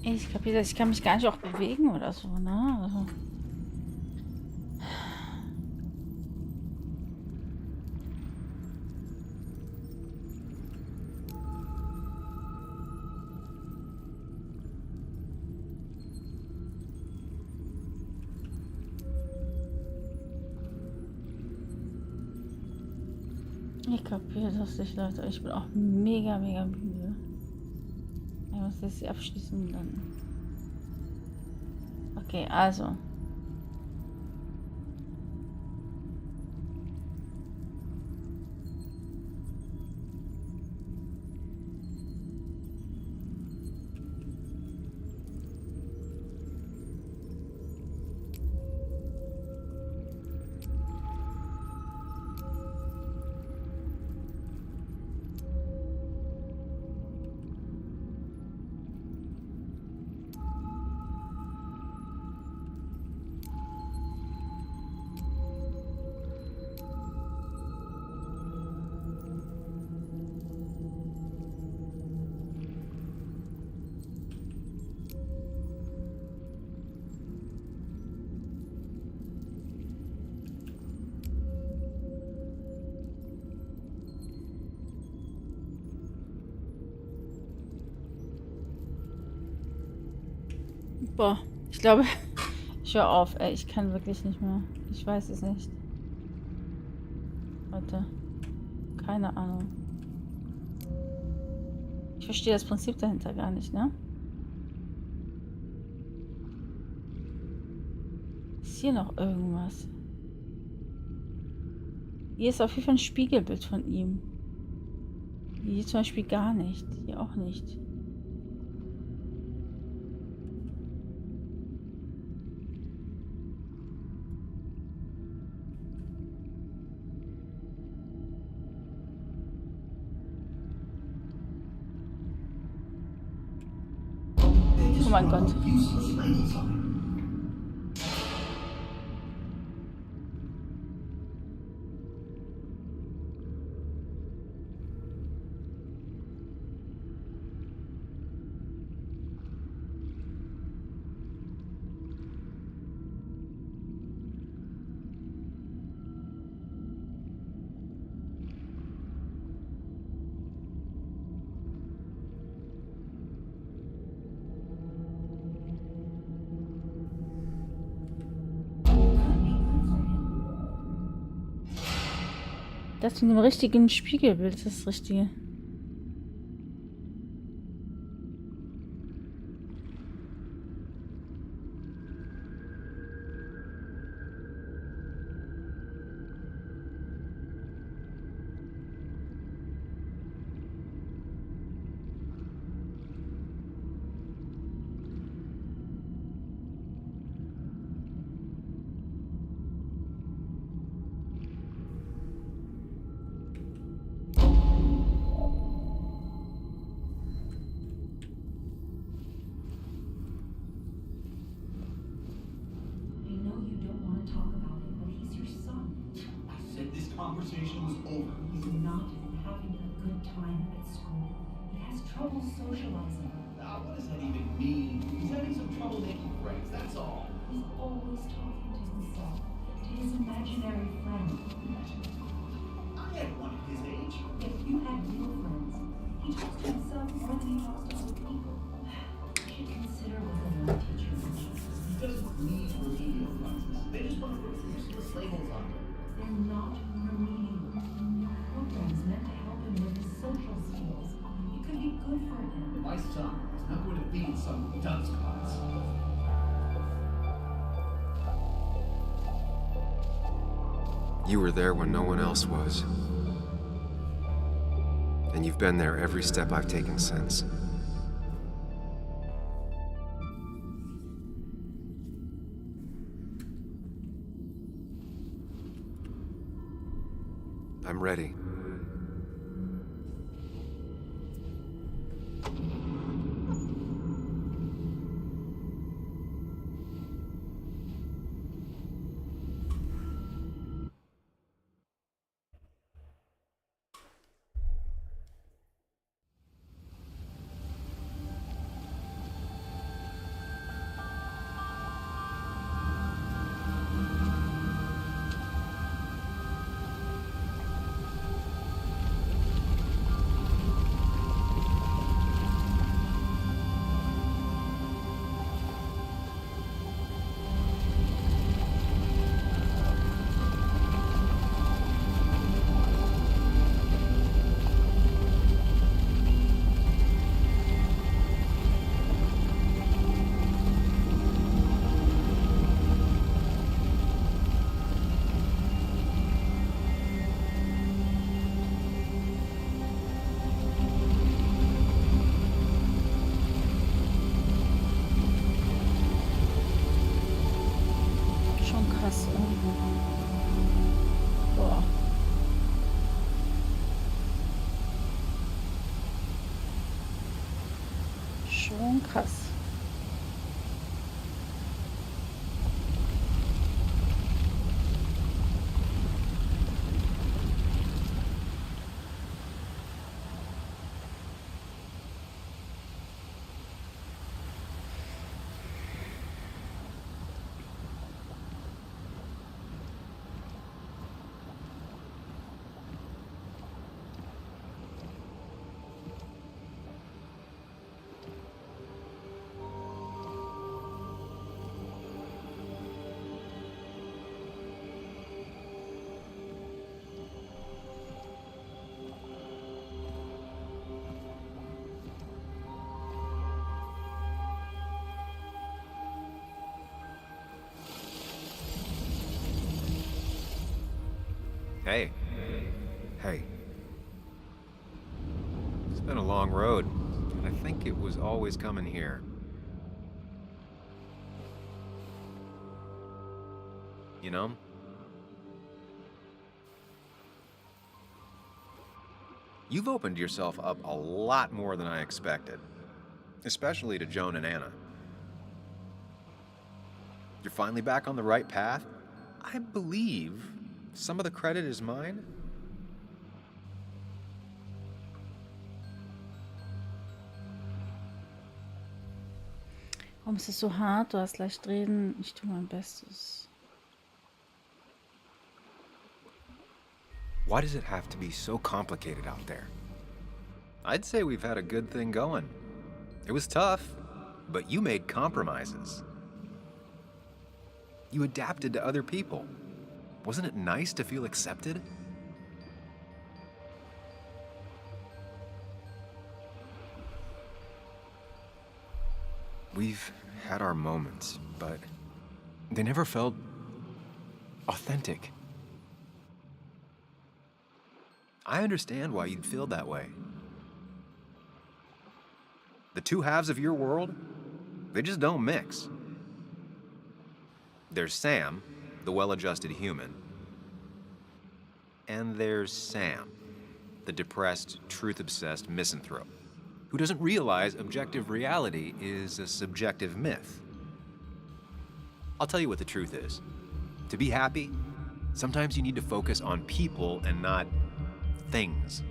Ich kapiere das. Ich kann mich gar nicht auch bewegen oder so, ne? Also. Ich kapiere das nicht, Leute. Ich bin auch mega, mega müde. Ich muss jetzt hier abschließen dann. Okay, also. Boah, ich glaube, ich höre auf, ey. Ich kann wirklich nicht mehr. Ich weiß es nicht. Leute, keine Ahnung. Ich verstehe das Prinzip dahinter gar nicht, ne? Ist hier noch irgendwas? Hier ist auf jeden Fall ein Spiegelbild von ihm. Hier zum Beispiel gar nicht. Hier auch nicht. Oh mein Gott. Das mit dem richtigen Spiegelbild ist das Richtige. Conversation was over. He's not having a good time at school. He has trouble socializing. What does that even mean? He's having some trouble making friends, that's all. He's always talking to himself, to his imaginary friend. I had one at his age. If you had real friends, he talks to himself more than he talks to other people. You should consider what the young teacher mentioned. He doesn't need remedial classes. They just want to put some useless labels on them. They're not remedial. They're programs meant to help him with his social skills. It could be good for him. My son is not going to be in some dunce class. You were there when no one else was. And you've been there every step I've taken since. I'm ready. Schon krass irgendwo. Boah. Schon krass. Hey. Hey. It's been a long road, and I think it was always coming here. You know? You've opened yourself up a lot more than I expected, especially to Joan and Anna. You're finally back on the right path. I believe some of the credit is mine. Warum ist es so hart? Du hast leicht reden. Ich tue mein Bestes. Why does it have to be so complicated out there? I'd say we've had a good thing going. It was tough, but you made compromises. You adapted to other people. Wasn't it nice to feel accepted? We've had our moments, but they never felt authentic. I understand why you'd feel that way. The two halves of your world, they just don't mix. There's Sam, the well-adjusted human, and there's Sam, the depressed, truth-obsessed misanthrope, who doesn't realize objective reality is a subjective myth. I'll tell you what the truth is. To be happy, sometimes you need to focus on people and not things.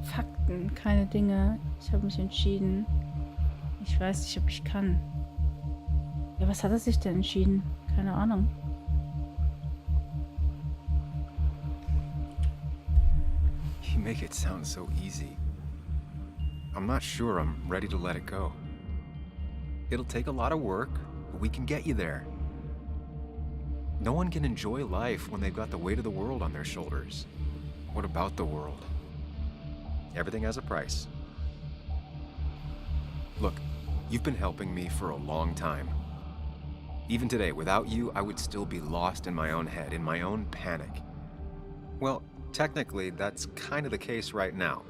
Fakten, keine Dinge. Ich habe mich entschieden. Ich weiß nicht, ob ich kann. Ja, was hat er sich denn entschieden? Keine Ahnung. You make it sound so easy. I'm not sure I'm ready to let it go. It'll take a lot of work, but we can get you there. No one can enjoy life when they've got the weight of the world on their shoulders. What about the world? Everything has a price. Look, you've been helping me for a long time. Even today, without you, I would still be lost in my own head, in my own panic. Well, technically, that's kind of the case right now.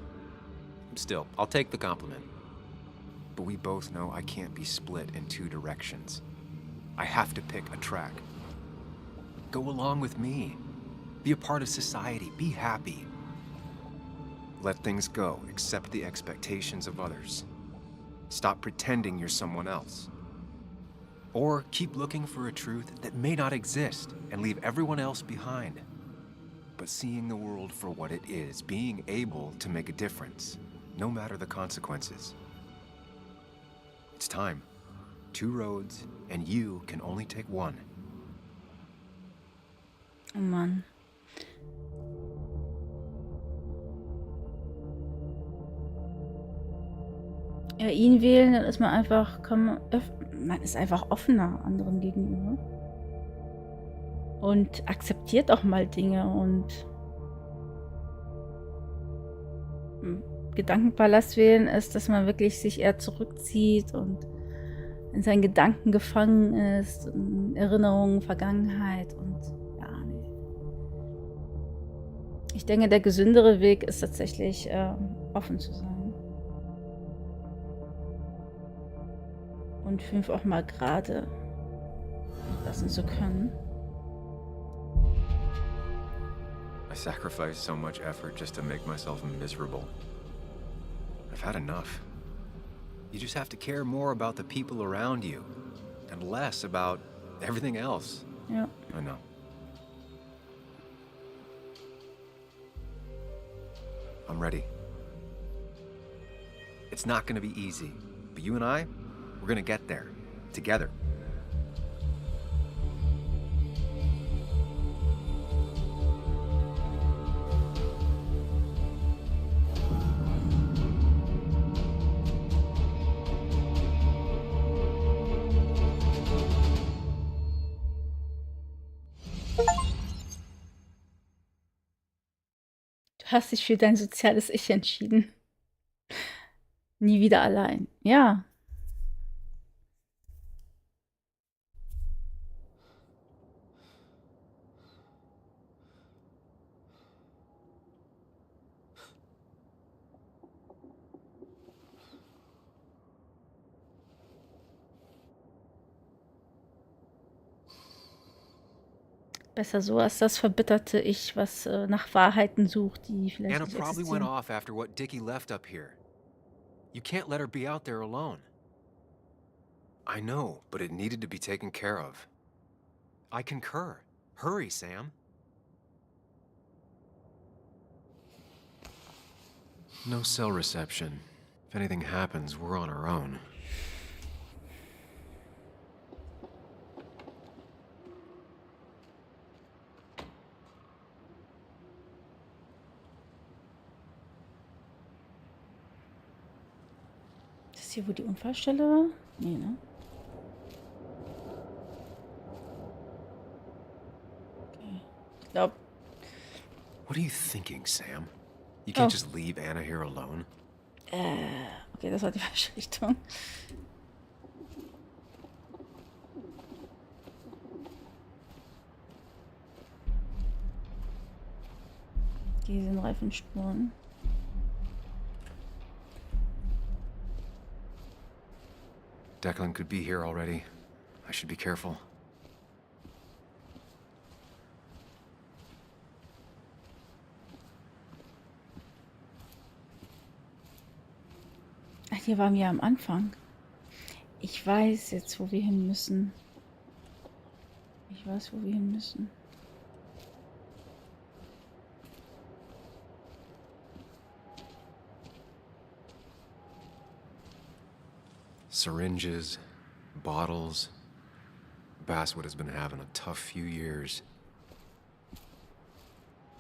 Still, I'll take the compliment. But we both know I can't be split in two directions. I have to pick a track. Go along with me. Be a part of society. Be happy. Let things go. Accept the expectations of others. Stop pretending you're someone else. Or keep looking for a truth that may not exist and leave everyone else behind. But seeing the world for what it is, being able to make a difference, no matter the consequences. It's time. 2 roads, and you can only take one. Oh Mann. Ja, ihn wählen, dann ist man einfach, man ist einfach offener anderen gegenüber. Und akzeptiert auch mal Dinge und Gedankenpalast wählen ist, dass man wirklich sich eher zurückzieht und in seinen Gedanken gefangen ist, in Erinnerungen, Vergangenheit und ja, nee. Ich denke, der gesündere Weg ist tatsächlich offen zu sein. Und 5 auch mal gerade lassen zu können. I sacrificed so much effort just to make myself miserable. I've had enough. You just have to care more about the people around you and less about everything else. Ja. I know. I'm ready. It's not gonna be easy, but you and I, we're gonna get there. Together. Du hast dich für dein soziales Ich entschieden. Nie wieder allein. Ja. Besser so als das verbitterte Ich, was nach Wahrheiten sucht, die vielleicht Anna nicht probably went existieren. off after what Dickie left up here. You can't let her be out there alone. I know, but it needed to be taken care of. I concur. Hurry, Sam. No cell reception. If anything happens, we're on our own. Ist das hier, wo die Unfallstelle war? Nee, ne? Okay. Ich glaube. What are you thinking, Sam? You can't just leave Anna here alone. Okay, das war die falsche Richtung. Hier sind Reifenspuren. Declan could be here already. I should be careful. Ach, hier waren wir am Anfang. Ich weiß jetzt, wo wir hin müssen. Ich weiß, wo wir hin müssen. Syringes, bottles. Basswood has been having a tough few years.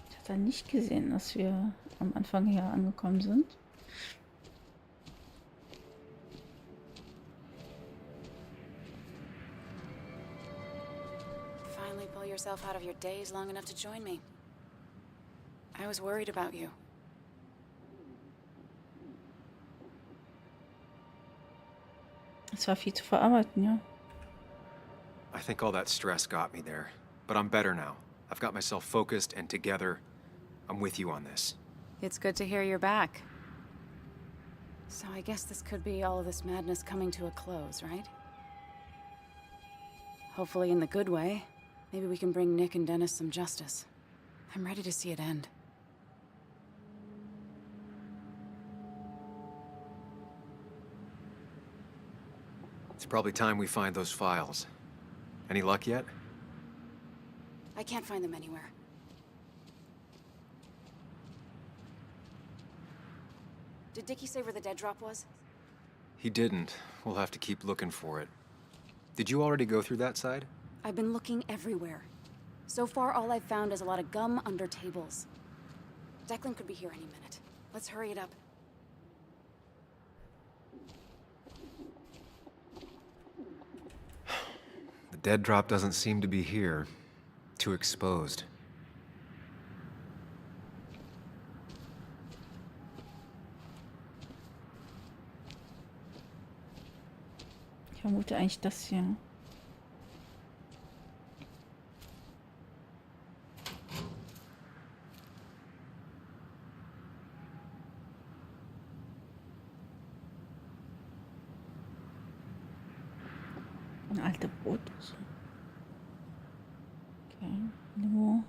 Ich hatte nicht gesehen, dass wir am Anfang hier angekommen sind. Finally pull yourself out of your daze long enough to join me. I was worried about you. Es war viel zu verarbeiten, ja. I think all that stress got me there, but I'm better now. I've got myself focused and together. I'm with you on this. It's good to hear you're back. So I guess this could be all of this madness coming to a close, right? Hopefully in the good way. Maybe we can bring Nick and Dennis some justice. I'm ready to see it end. It's probably time we find those files. Any luck yet? I can't find them anywhere. Did Dickie say where the dead drop was? He didn't. We'll have to keep looking for it. Did you already go through that side? I've been looking everywhere. So far, all I've found is a lot of gum under tables. Declan could be here any minute. Let's hurry it up. The dead drop doesn't seem to be here. Too exposed. Ich vermute eigentlich das hier. Eine alte Brotdose. Okay, wo?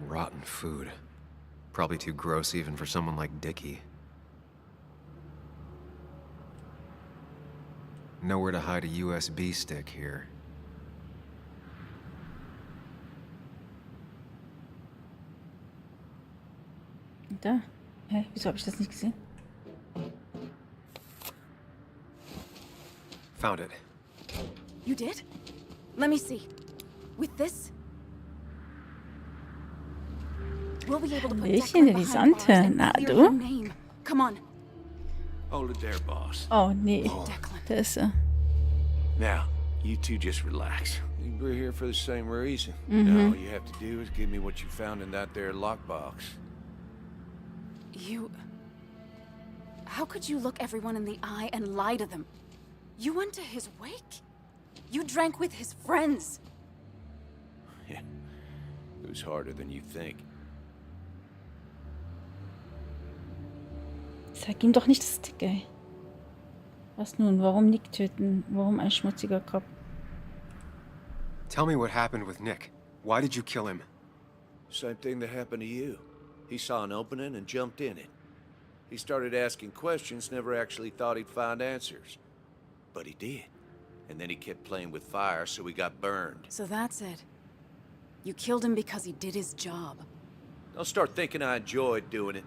Rotten food. Probably too gross even for someone like Dickie. Nowhere to hide a USB stick here. Da? Hä? Wieso habe ich das nicht gesehen? Found it. You did? Let me see. With this? We'll be able to put Hallöchen, Declan behind bars Elisante. and Na, clear du? your name. Come on. Hold it there, boss. Oh, nee. Declan. Da ist er. Now, you two just relax. We're here for the same reason. Mhm. Now, all you have to do is give me what you found in that there lockbox. You... How could you look everyone in the eye and lie to them? You went to his wake? You drank with his friends. Yeah, it was harder than you think. Sag ihm doch nicht das Stick, ey. Was nun? Warum Nick töten? Warum ein schmutziger Kopf? Tell me what happened with Nick. Why did you kill him? Same thing that happened to you. He saw an opening and jumped in it. He started asking questions, never actually thought he'd find answers. But he did. And then he kept playing with fire, so he got burned. So that's it. You killed him because he did his job. Don't start thinking I enjoyed doing it.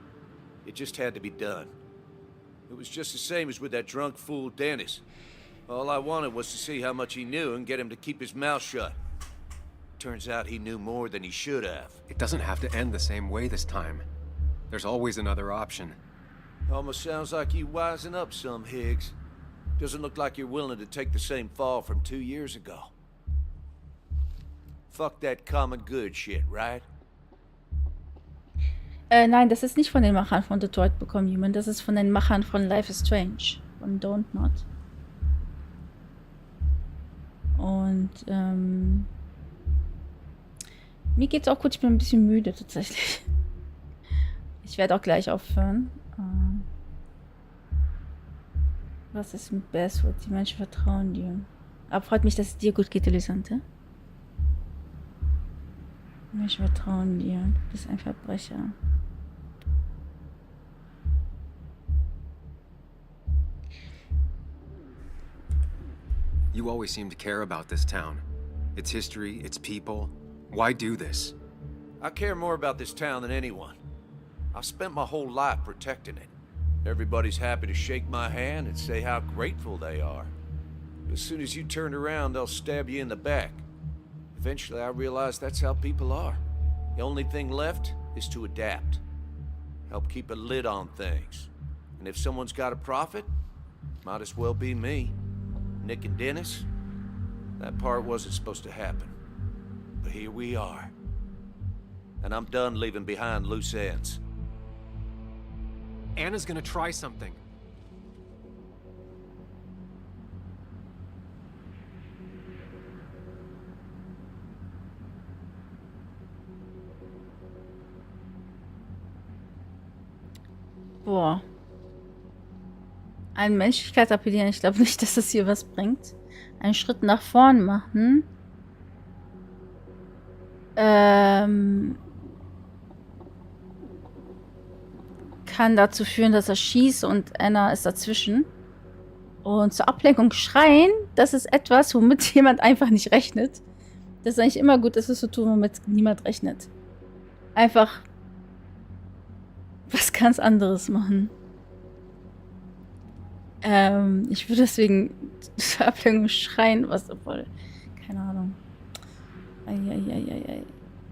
It just had to be done. It was just the same as with that drunk fool Dennis. All I wanted was to see how much he knew and get him to keep his mouth shut. Turns out he knew more than he should have. It doesn't have to end the same way this time. There's always another option. Almost sounds like you wising up some, Higgs. Doesn't look like you're willing to take the same fall from 2 years ago. Fuck that common good shit, right? Nein, das ist nicht von den Machern von Detroit Become Human. Das ist von den Machern von Life is Strange. Von Don't Not. Und, mir geht's auch gut. Ich bin ein bisschen müde, tatsächlich. Ich werde auch gleich aufhören. Was ist mit Basswood? Die Menschen vertrauen dir. Aber freut mich, dass es dir gut geht, Elisante. Die Menschen vertrauen dir. Du bist ein Verbrecher. You always seem to care about this town. Its history, its people. Why do this? I care more about this town than anyone. I've spent my whole life protecting it. Everybody's happy to shake my hand and say how grateful they are. But as soon as you turn around, they'll stab you in the back. Eventually, I realized that's how people are. The only thing left is to adapt. Help keep a lid on things. And if someone's got a profit, might as well be me. Nick and Dennis, that part wasn't supposed to happen. But here we are. And I'm done leaving behind loose ends. Anna's gonna try something. Boah. An Menschlichkeit appellieren. Ich glaube nicht, dass das hier was bringt. Einen Schritt nach vorn machen. Kann dazu führen, dass er schießt und Anna ist dazwischen. Und zur Ablenkung schreien, das ist etwas, womit jemand einfach nicht rechnet. Das ist eigentlich immer gut, etwas zu tun, womit niemand rechnet. Einfach was ganz anderes machen. Ich würde deswegen zur Ablenkung schreien, was, obwohl, keine Ahnung. Eieieiei.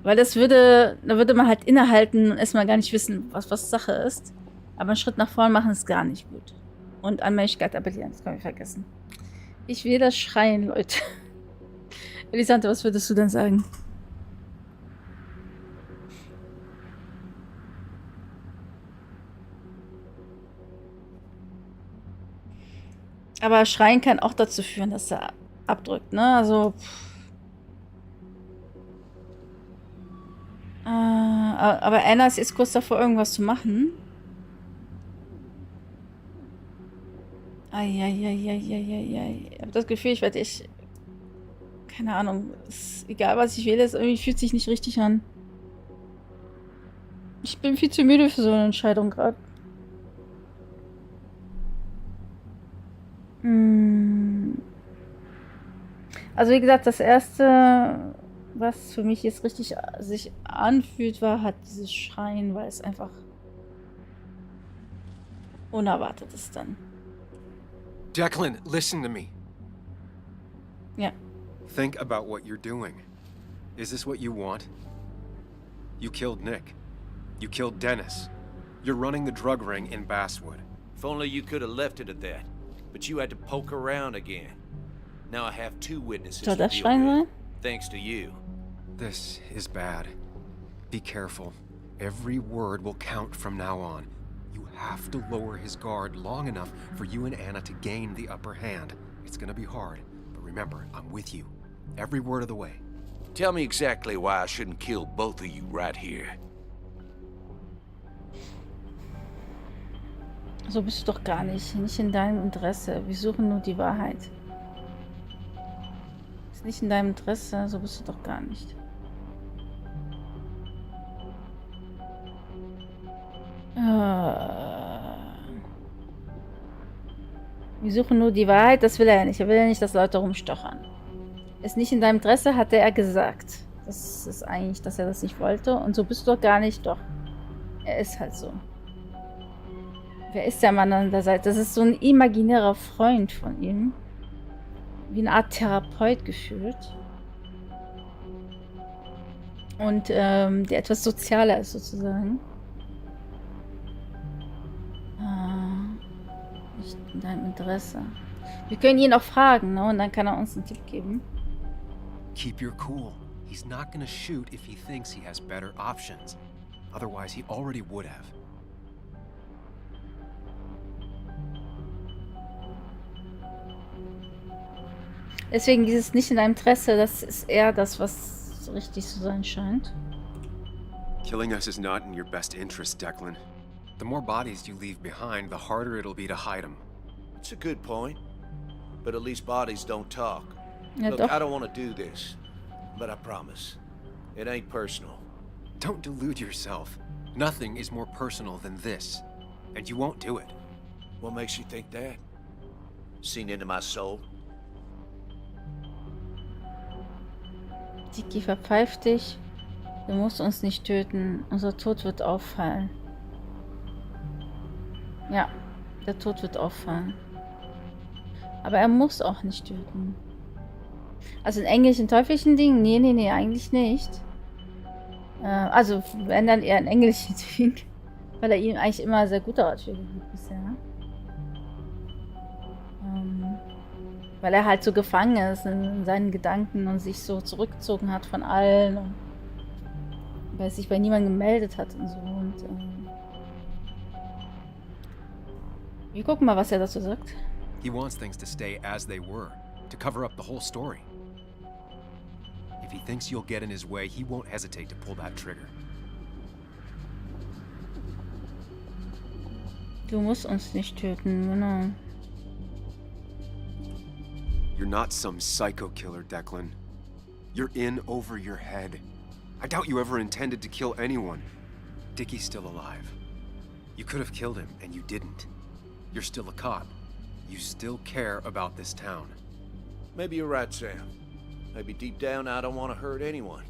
Weil da würde man halt innehalten und erstmal gar nicht wissen, was Sache ist. Aber einen Schritt nach vorn machen ist gar nicht gut. Und an Menschlichkeit appellieren, das kann ich vergessen. Ich will das schreien, Leute. Elisante, was würdest du denn sagen? Aber schreien kann auch dazu führen, dass er abdrückt, ne? Also. Aber Anna ist jetzt kurz davor, irgendwas zu machen. Eieieiei. Ich habe das Gefühl, ich werde echt. Keine Ahnung. Ist egal, was ich wähle, es irgendwie fühlt sich nicht richtig an. Ich bin viel zu müde für so eine Entscheidung gerade. Also wie gesagt, das erste, was für mich jetzt richtig sich anfühlt, war halt dieses Schreien, weil es einfach unerwartet ist dann. Declan, listen to me. Ja. Think about what you're doing. Is this what you want? You killed Nick. You killed Dennis. You're running the drug ring in Basswood. If only you could have left it at that. But you had to poke around again. Now I have two witnesses Soll to das deal Schreien with, sein? thanks to you. This is bad. Be careful. Every word will count from now on. You have to lower his guard long enough for you and Anna to gain the upper hand. It's gonna be hard, but remember, I'm with you. Every word of the way. Tell me exactly why I shouldn't kill both of you right here. So bist du doch gar nicht. Nicht in deinem Interesse. Wir suchen nur die Wahrheit. Ist nicht in deinem Interesse, so bist du doch gar nicht. Wir suchen nur die Wahrheit, das will er ja nicht. Er will ja nicht, dass Leute rumstochern. Ist nicht in deinem Interesse, hat er gesagt. Das ist eigentlich, dass er das nicht wollte. Und so bist du doch gar nicht. Doch. Er ist halt so. Wer ist der Mann an der Seite? Das ist so ein imaginärer Freund von ihm. Wie eine Art Therapeut gefühlt. Und der etwas sozialer ist sozusagen. Nicht in deinem Interesse. Wir können ihn auch fragen, ne? Und dann kann er uns einen Tipp geben. Keep your cool. He's not gonna shoot if he thinks he has better options. Otherwise, he already would have. Deswegen dieses nicht in deinem Interesse, das ist eher das, was so richtig zu sein scheint. Killing us is not in your best interest, Declan. The more bodies you leave behind, the harder it'll be to hide them. It's a good point. But at least bodies don't talk. Ja, Look, doch. I don't want to do this. But I promise. It ain't personal. Don't delude yourself. Nothing is more personal than this. And you won't do it. What makes you think that? Seen into my soul? Dicky, verpfeif dich. Du musst uns nicht töten. Unser Tod wird auffallen. Ja, der Tod wird auffallen. Aber er muss auch nicht töten. Also ein englischen Teufelchen Ding? Nee, eigentlich nicht. Also wenn dann eher ein englischen Ding. Weil er ihm eigentlich immer sehr gute Ratschläge gibt bisher. Weil er halt so gefangen ist in seinen Gedanken und sich so zurückgezogen hat von allen. Und weil er sich bei niemandem gemeldet hat und so. Und wir gucken mal, was er dazu sagt. He wants things to stay as they were, to cover up the whole story. If he thinks you'll get in his way, he won't hesitate to pull that trigger. Du musst uns nicht töten, genau. You're not some psycho killer, Declan. You're in over your head. I doubt you ever intended to kill anyone. Dickie's still alive. You could have killed him, and you didn't. You're still a cop. You still care about this town. Maybe you're right, Sam. Maybe deep down I don't want to hurt anyone.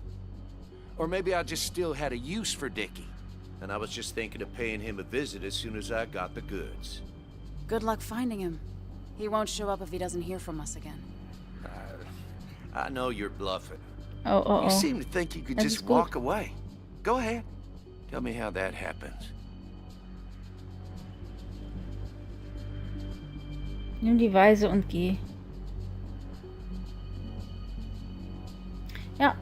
Or maybe I just still had a use for Dickie, and I was just thinking of paying him a visit as soon as I got the goods. Good luck finding him. He won't show up if he doesn't hear from us again. I know you're bluffing. Oh. You seem to think you could Das just ist gut. walk away. Go ahead. Tell me how that happens. Nimm die Weise und geh. Ja,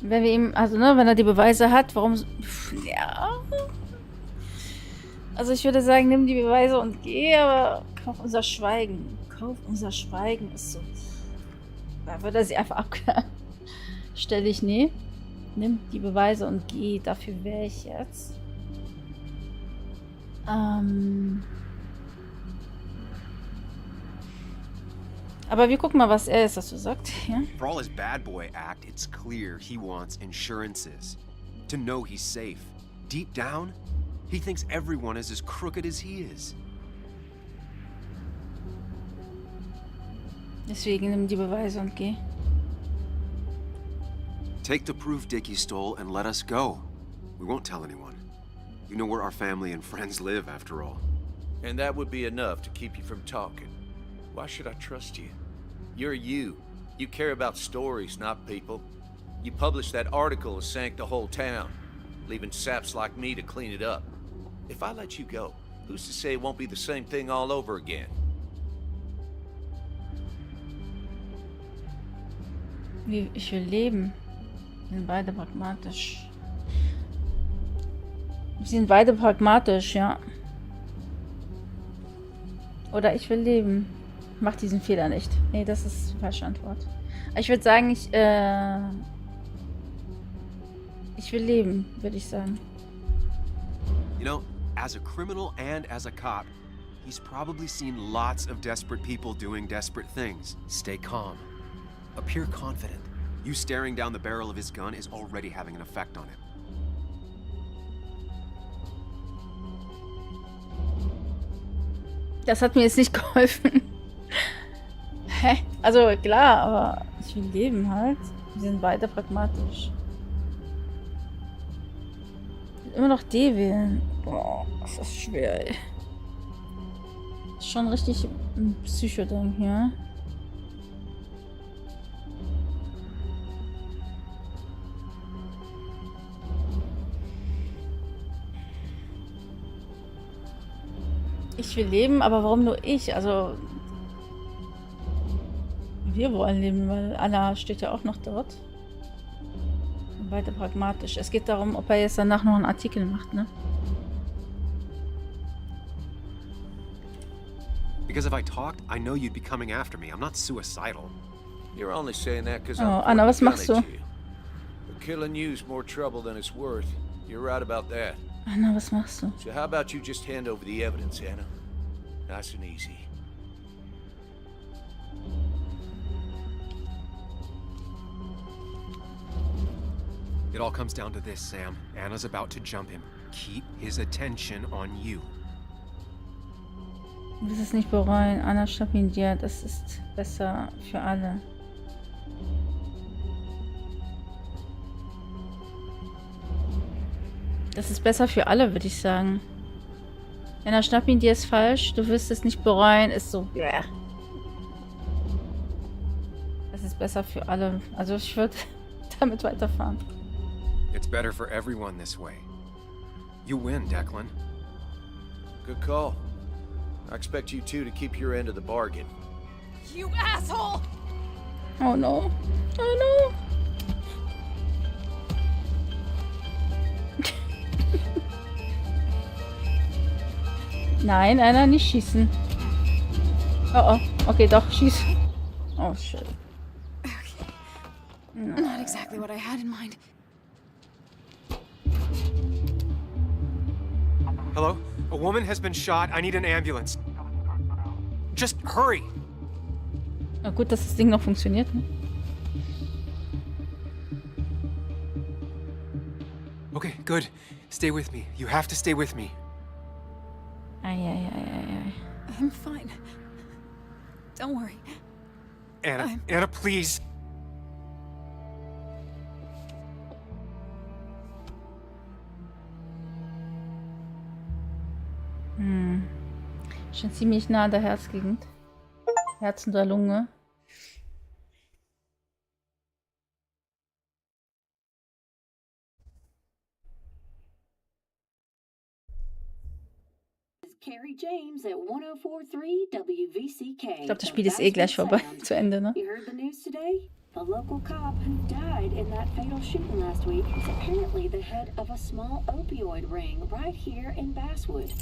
wenn wir ihm, also ne, wenn er die Beweise hat, warum, ja. Also ich würde sagen, nimm die Beweise und geh, aber kauf unser Schweigen. Kauf unser Schweigen ist so. Da würde er sie einfach abklären. Stelle ich, nee. Nimm die Beweise und geh. Dafür wäre ich jetzt. Aber wir gucken mal, was er jetzt dazu sagt. Ja? For all his bad boy act, it's clear he wants insurances. To know he's safe. Deep down, he thinks everyone is as crooked as he is. Deswegen nimm die Beweise und geh. Take the proof Dickie stole and let us go. We won't tell anyone. You know where our family and friends live, after all. And that would be enough to keep you from talking. Why should I trust you? You're you. You care about stories, not people. You published that article that sank the whole town, leaving saps like me to clean it up. If I let you go, who's to say it won't be the same thing all over again? Ich will leben. Wir sind beide pragmatisch. Wir sind beide pragmatisch, ja. Oder ich will leben. Mach diesen Fehler nicht. Nee, das ist die falsche Antwort. Ich würde sagen, ich will leben, würde ich sagen. You know, as a criminal and as a cop, he's probably seen lots of desperate people doing desperate things. Stay calm. Appear confident. You staring down the barrel of his gun is already having an effect on him. Das hat mir jetzt nicht geholfen. Hä? Also klar, aber ich will leben halt. Wir sind beide pragmatisch. Ich will immer noch D wählen. Boah, das ist schwer, ey. Das ist schon richtig ein Psychoding hier. Ich will leben, aber warum nur ich? Also wir wollen leben, weil Anna steht ja auch noch dort. Weiter pragmatisch. Es geht darum, ob er jetzt danach noch einen Artikel macht, ne? Because if I talked, I know you'd be coming after me. I'm not suicidal. You're only saying that because Oh, I'm Anna, was pointing a machst gun du? at you. But killing you's more trouble than it's worth. You're right about that. Anna, was machst du? So how about you just hand over the evidence, Anna? Nice and easy. It all comes down to this, Sam. Anna's about to jump him. Keep his attention on you. Du wirst es nicht bereuen. Anna, schnapp ihn dir. Das ist besser für alle. Das ist besser für alle, würde ich sagen. Anna, schnapp ihn, dir ist falsch. Du wirst es nicht bereuen. Ist so. Yeah. Das ist besser für alle. Also ich würde damit weiterfahren. It's better for everyone this way. You win, Declan. Good call. I expect you two to keep your end of the bargain. You asshole! Oh no. Oh no. Nein, Anna, nicht schießen. Oh oh. Okay, doch, schieß. Oh shit. Not exactly what I had in mind. Hello? A woman has been shot. I need an ambulance. Just hurry! Na gut, dass das Ding noch funktioniert, ne? Okay, good. Stay with me. You have to stay with me. Ei. I'm fine. Don't worry. Anna, Anna, please. Schon ziemlich nah an der Herzgegend. Herz und der Lunge. Carrie James at 104.3 WVCK. Ich glaube, das Spiel ist eh gleich vorbei. Zu Ende, ne? You heard the news today? A local cop who died in that fatal shooting last week is apparently the head of a small opioid ring right here in Basswood.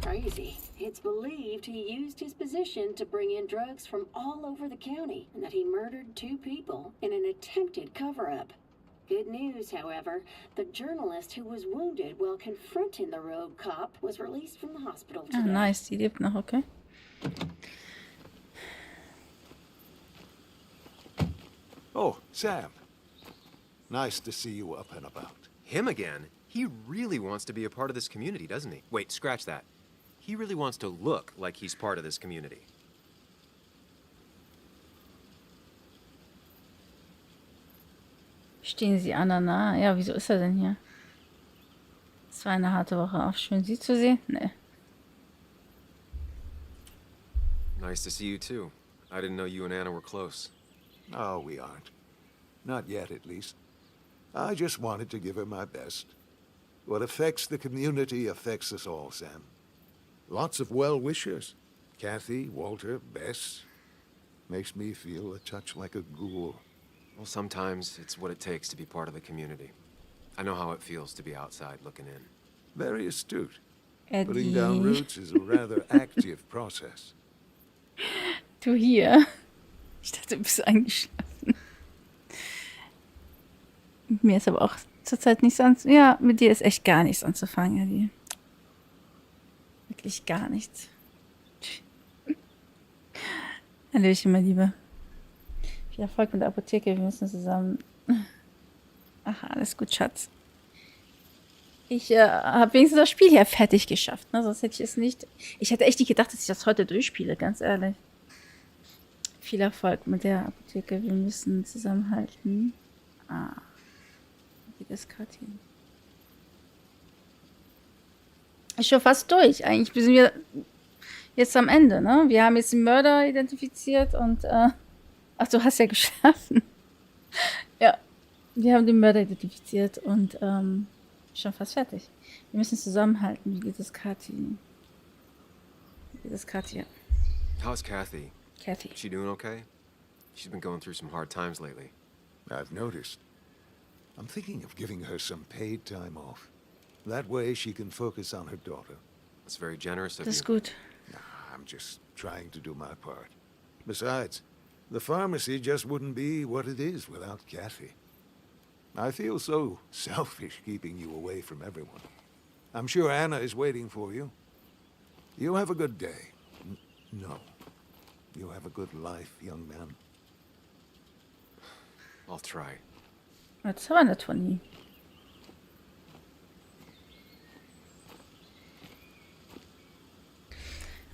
Crazy. It's believed he used his position to bring in drugs from all over the county and that he murdered 2 people in an attempted cover-up. Good news, however, the journalist who was wounded while confronting the rogue cop was released from the hospital today. Ah, nice. Die lebt noch, okay. Oh, Sam. Nice to see you up and about. Him again? He really wants to be a part of this community, doesn't he? Wait, scratch that. He really wants to look like he's part of this community. Stehen Sie Anna nahe? Ja, wieso ist er denn hier? Es war eine harte Woche. Auch schön, Sie zu sehen? Nee. Nice to see you too. I didn't know you and Anna were close. No, we aren't. Not yet, at least. I just wanted to give her my best. What affects the community affects us all, Sam. Lots of well-wishers. Kathy, Walter, Bess. Makes me feel a touch like a ghoul. Well, sometimes it's what it takes to be part of the community. I know how it feels to be outside looking in. Very astute. Eddie. Putting down roots is a rather active process. Du hier. Ich dachte, du bist eingeschlafen. Mit mir ist aber auch zurzeit nichts anzufangen. Ja, mit dir ist echt gar nichts anzufangen, Eddie. Wirklich gar nichts. Hallöchen, mein Lieber. Viel Erfolg mit der Apotheke, wir müssen zusammen... Ach, alles gut, Schatz. Ich habe wenigstens das Spiel hier fertig geschafft, ne? Sonst hätte ich es nicht... Ich hätte echt nicht gedacht, dass ich das heute durchspiele, ganz ehrlich. Viel Erfolg mit der Apotheke, wir müssen zusammenhalten. Ah. Wie das gerade hier. Ist schon fast durch. Eigentlich sind wir jetzt am Ende, ne? Wir haben jetzt den Mörder identifiziert und... Ach, du hast ja geschlafen. Ja, wir haben den Mörder identifiziert und schon fast fertig. Wir müssen zusammenhalten. Wie geht es Kathi? How's Kathy? Kathy. She doing okay? She's been going through some hard times lately. I've noticed. I'm thinking of giving her some paid time off. That way she can focus on her daughter. That's very generous of Das you. ist gut. I'm just trying to do my part. Besides, the pharmacy just wouldn't be what it is without Kathy. I feel so selfish keeping you away from everyone. I'm sure Anna is waiting for you. You have a good day. No. You have a good life, young man. I'll try. Das war nett von ihm.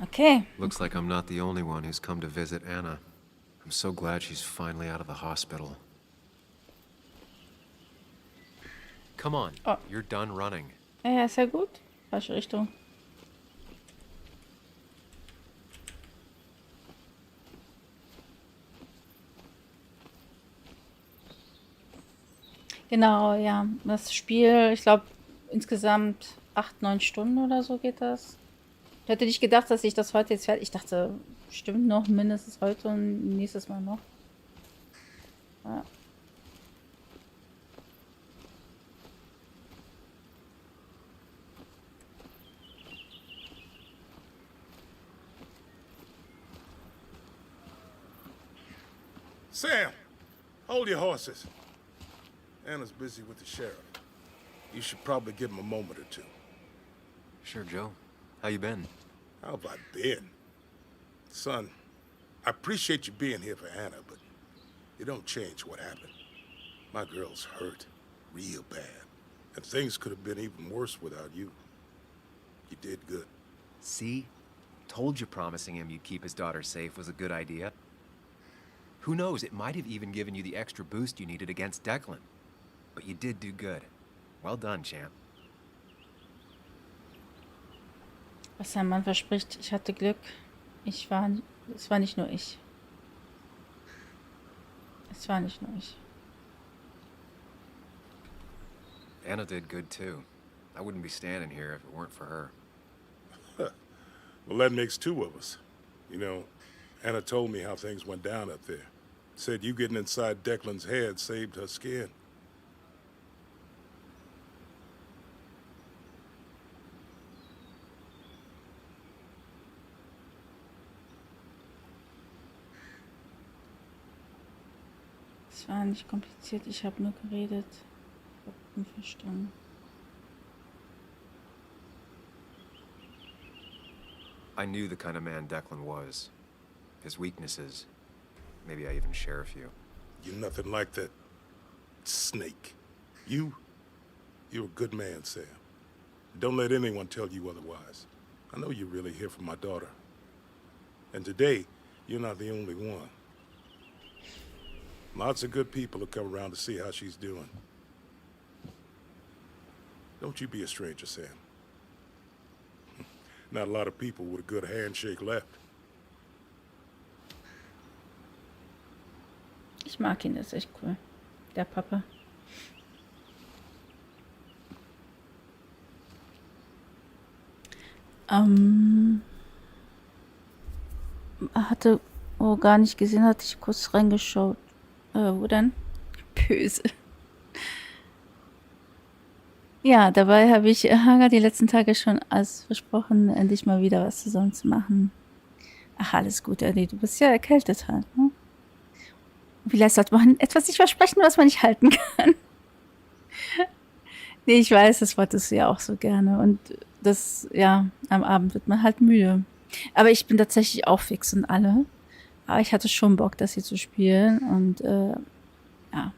Okay. Looks like I'm not the only one who's come to visit Anna. I'm so glad she's finally out of the hospital. Come on, Oh. you're done running. Ja, ist ja gut. Falsche Richtung. Genau, ja. Das Spiel, ich glaube, insgesamt 8, 9 Stunden oder so geht das. Ich hätte nicht gedacht, dass ich das heute jetzt fertig... Ich dachte, bestimmt noch mindestens heute und nächstes Mal noch. Ja. Sam, hold your horses. Anna's busy with the sheriff. You should probably give him a moment or two. Sure, Joe. How you been? How have I been? Son, I appreciate you being here for Anna, but it don't change what happened. My girl's hurt, real bad. And things could have been even worse without you. You did good. See? Told you promising him you'd keep his daughter safe was a good idea. Who knows, it might have even given you the extra boost you needed against Declan. But you did do good. Well done, champ. Was sein Mann verspricht, ich hatte Glück. Es war nicht nur ich. Es war nicht nur ich. Anna did good too. I wouldn't be standing here if it weren't for her. Well, that makes two of us. You know, Anna told me how things went down up there. Said you getting inside Declan's head saved her skin. Es war nicht kompliziert, ich habe nur geredet. Ich habe ihn verstanden. I knew the kind of man Declan was. His weaknesses. Maybe I even share a few. You're nothing like that snake. You're a good man, Sam. Don't let anyone tell you otherwise. I know you're really here for my daughter. And today, you're not the only one. Lots of good people have come around to see how she's doing. Don't you be a stranger, Sam. Not a lot of people with a good handshake left. Ich mag ihn, das ist echt cool. Der Papa. Hatte gar nicht gesehen, hatte ich kurz reingeschaut. Wo denn? Böse. Ja, dabei habe ich Hagar die letzten Tage schon als versprochen, endlich mal wieder was zusammen zu machen. Ach, alles gut, Eddie, du bist ja erkältet halt, ne? Vielleicht sollte man etwas nicht versprechen, was man nicht halten kann. Nee, ich weiß, das wolltest du ja auch so gerne. Und das, ja, am Abend wird man halt müde. Aber ich bin tatsächlich auch fix und alle. Aber ich hatte schon Bock, das hier zu spielen. Und, ja.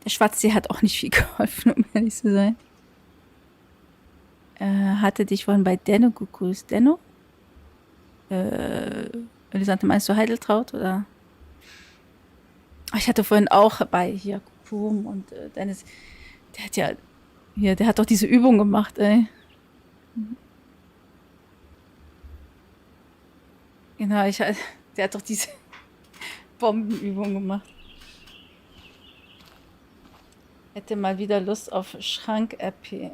Der Schwarzsee hat auch nicht viel geholfen, um ehrlich zu sein. Hatte dich vorhin bei Denno gegrüßt. Denno? Elisante, meinst du Heideltraut, oder? Ich hatte vorhin auch bei hier Kukum und Dennis, der hat ja, hier, der hat doch diese Übung gemacht, ey. Genau, der hat doch diese Bombenübung gemacht. Hätte mal wieder Lust auf Schrank-RP.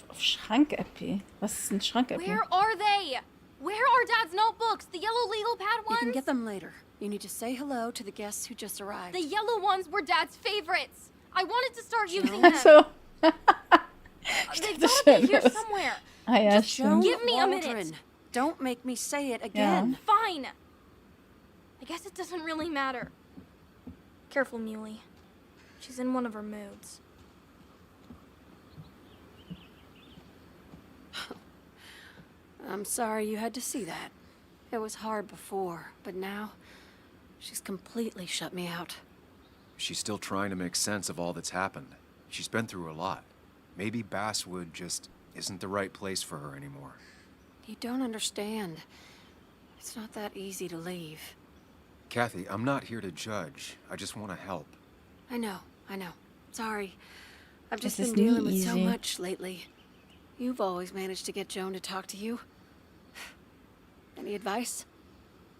Auf Schrank-RP? Was ist ein Schrank-RP? Where are they? Where are Dad's notebooks? The yellow legal pad ones? You can get them later. You need to say hello to the guests who just arrived. The yellow ones were Dad's favorites. I wanted to start using them. So. They've got to be here somewhere. Ah, ja, Just stimmt. Give me a Waldron. minute. Don't make me say it again. Fine. I guess it doesn't really matter. Careful, Muley. She's in one of her moods. I'm sorry you had to see that. It was hard before, but now she's completely shut me out. She's still trying to make sense of all that's happened. She's been through a lot. Maybe Basswood just isn't the right place for her anymore. You don't understand. It's not that easy to leave. Kathy, I'm not here to judge. I just want to help. I know. Sorry. I've just This been is dealing with so easy. much lately. You've always managed to get Joan to talk to you. Any advice?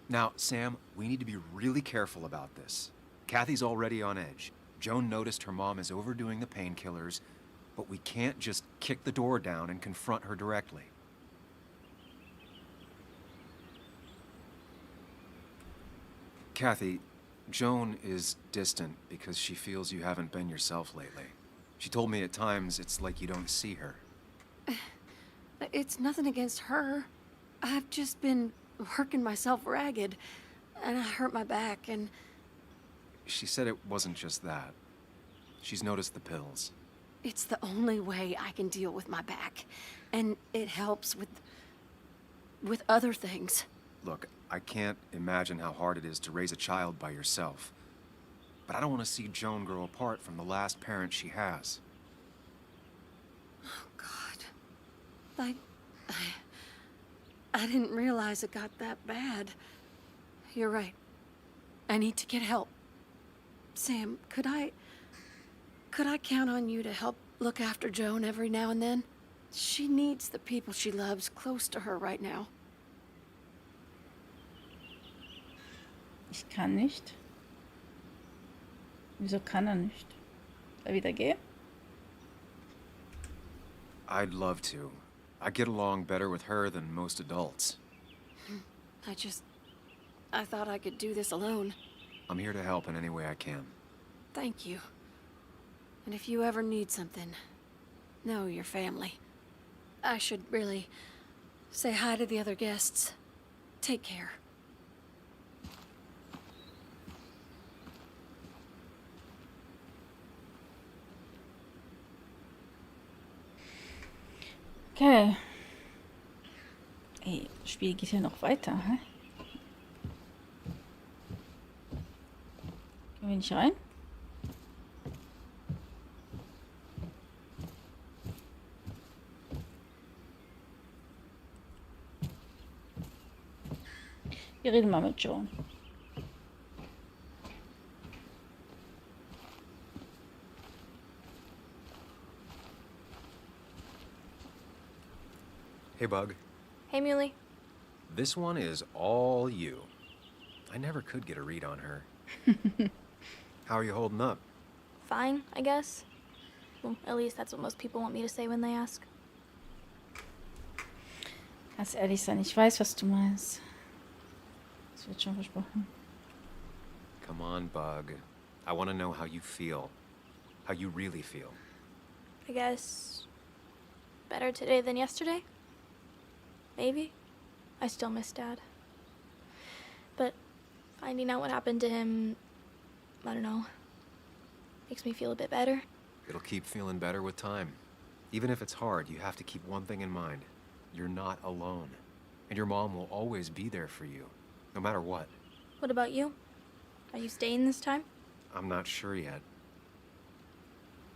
Now, Sam, we need to be really careful about this. Kathy's already on edge. Joan noticed her mom is overdoing the painkillers, but we can't just kick the door down and confront her directly. Kathy, Joan is distant because she feels you haven't been yourself lately. She told me at times it's like you don't see her. It's nothing against her. I've just been working myself ragged, and I hurt my back, and... She said it wasn't just that. She's noticed the pills. It's the only way I can deal with my back, and it helps with other things. Look, I can't imagine how hard it is to raise a child by yourself. But I don't want to see Joan grow apart from the last parent she has. Oh, God. I didn't realize it got that bad. You're right. I need to get help. Sam, could I count on you to help look after Joan every now and then? She needs the people she loves close to her right now. Ich kann nicht. Wieso kann nicht? Soll wieder gehen? I'd love to. I get along better with her than most adults. I thought I could do this alone. I'm here to help in any way I can. Thank you. And if you ever need something, know your family. I should really say hi to the other guests. Take care. Okay. Ey, das Spiel geht ja noch weiter, hä? Gehen wir nicht rein? Wir reden mal mit Joan. Hey, Bug. Hey, Muley. This one is all you. I never could get a read on her. How are you holding up? Fine, I guess. Well, at least that's what most people want me to say when they ask. Kannst ehrlich sein, ich weiß, was du meinst. Das wird schon versprochen. Come on, Bug. I want to know how you feel. How you really feel. I guess better today than yesterday? Maybe. I still miss Dad. But finding out what happened to him, I don't know, makes me feel a bit better. It'll keep feeling better with time. Even if it's hard, you have to keep one thing in mind. You're not alone. And your mom will always be there for you, no matter what. What about you? Are you staying this time? I'm not sure yet.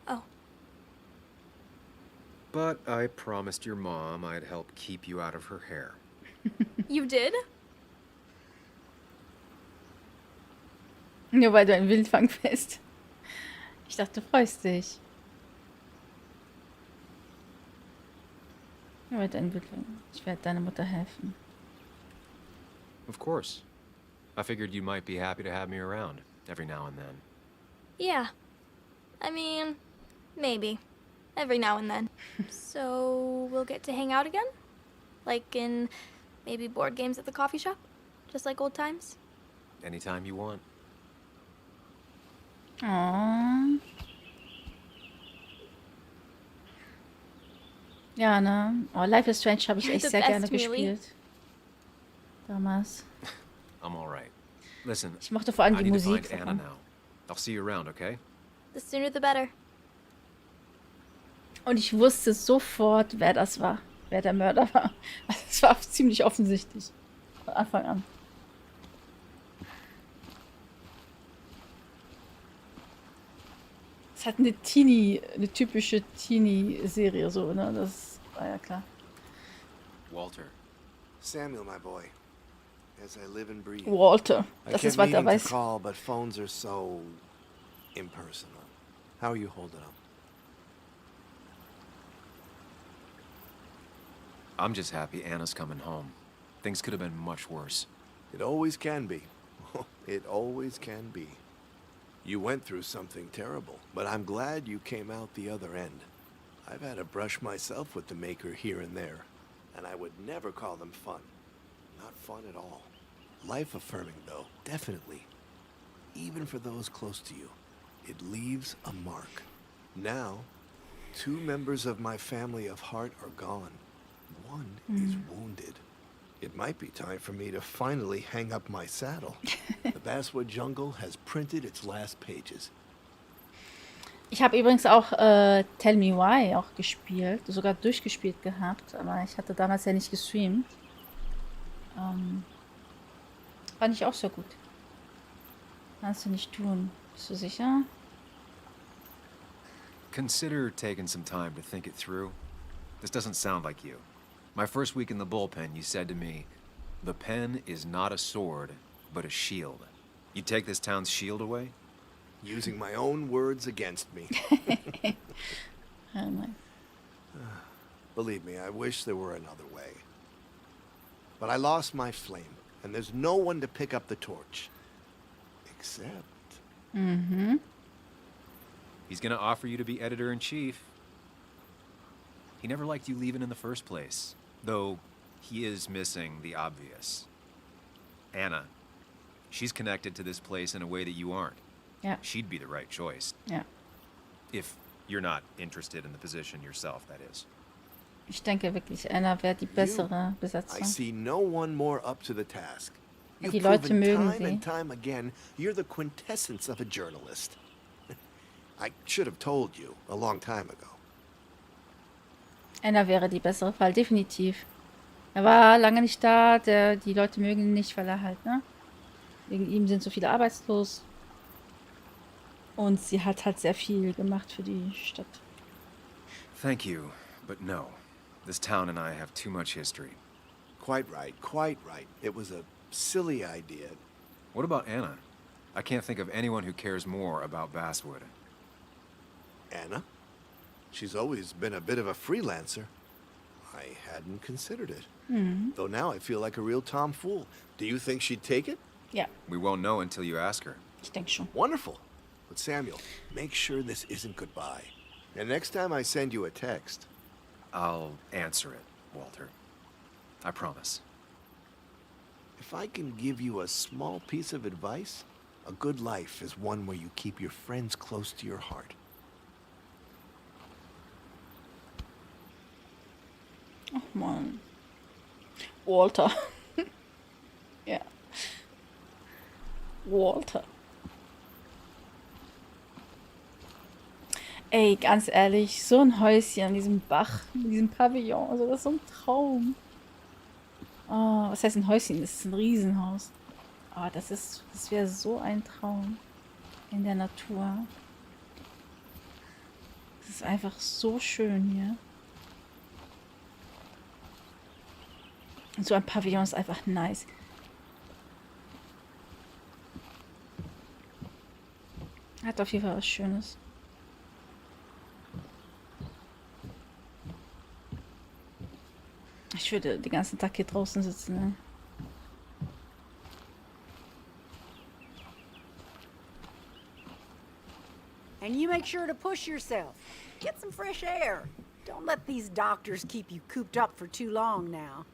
Oh. But I promised your mom I'd help keep you out of her hair. You did? Nur weil du ein Wildfang bist. Ich dachte, du freust dich. Nur weil du ein Wildfang. Ich werde deiner Mutter helfen. Of course. I figured you might be happy to have me around every now and then. Yeah. I mean, maybe. Every now and then. So we'll get to hang out again? Like in maybe board games at the coffee shop? Just like old times? Anytime you want. Oh. Ja, ne? Oh, Life is Strange habe ich echt sehr gerne gespielt. Damals. I'm all right. Listen, Ich mochte vor allem die I need to Musik. find Anna now. I'll see you around, okay? The sooner the better. Und ich wusste sofort, wer das war. Wer der Mörder war. Also, es war ziemlich offensichtlich. Von Anfang an. Es hat eine typische Teenie-Serie so, ne? Das war ja klar. Walter. Samuel, my boy. As I live and breathe. Walter. I Das kept ist, was er meaning to weiß. call, but phones are so impersonal. How are you holding up? I'm just happy Anna's coming home. Things could have been much worse. It always can be. It always can be. You went through something terrible, but I'm glad you came out the other end. I've had a brush myself with the Maker here and there, and I would never call them fun. Not fun at all. Life-affirming, though, definitely. Even for those close to you, it leaves a mark. Now, 2 members of my family of heart are gone. One is wounded. It might be time for me to finally hang up my saddle. The Basswood Jungle has printed its last pages. Ich habe übrigens auch Tell Me Why auch gespielt, sogar durchgespielt gehabt, aber ich hatte damals ja nicht gestreamt. Fand ich auch sehr gut. Kannst du nicht tun. Bist du sicher? Consider taking some time to think it through. This doesn't sound like you. My first week in the bullpen, you said to me, "The pen is not a sword, but a shield." You take this town's shield away? Using my own words against me. Oh, nice. Believe me, I wish there were another way. But I lost my flame, and there's no one to pick up the torch. Except... He's gonna offer you to be editor-in-chief. He never liked you leaving in the first place, though he is missing the obvious. Anna. She's connected to this place in a way that you aren't. Yeah. She'd be the right choice. Ja. If you're not interested in the position yourself, that is. Ich denke wirklich, Anna wäre die bessere I Besetzung. see no one more up to the task. You've Die Leute proven mögen time sie. and time again you're the quintessence of a journalist. I should have told you a long time ago. Anna wäre die bessere Fall, definitiv. Er war lange nicht da, die Leute mögen ihn nicht, weil er halt, ne? Wegen ihm sind so viele arbeitslos. Und sie hat halt sehr viel gemacht für die Stadt. Thank you, but no. This town and I have too much history. Quite right, quite right. It was a silly idea. What about Anna? I can't think of anyone who cares more about Basswood. Anna? She's always been a bit of a freelancer. I hadn't considered it. Though now I feel like a real tomfool. Do you think she'd take it? Ja, We won't know until you ask her. ich denke schon. Wonderful. But Samuel, make sure this isn't goodbye. And next time I send you a text, I'll answer it, Walter. I promise. if I can give you a small piece of advice, a good life is one where you keep your friends close to your heart. Ach man. Walter. Ja. Walter. Ey, ganz ehrlich, so ein Häuschen an diesem Bach, in diesem Pavillon, also das ist so ein Traum. Oh, was heißt ein Häuschen? Das ist ein Riesenhaus. Oh, das wäre so ein Traum in der Natur. Das ist einfach so schön hier. Und so ein Pavillon ist einfach nice. Hat auf jeden Fall was Schönes. Ich würde den ganzen Tag hier draußen sitzen, ne? And you make sure to push yourself. Get some fresh air. Don't let these doctors keep you cooped up for too long now.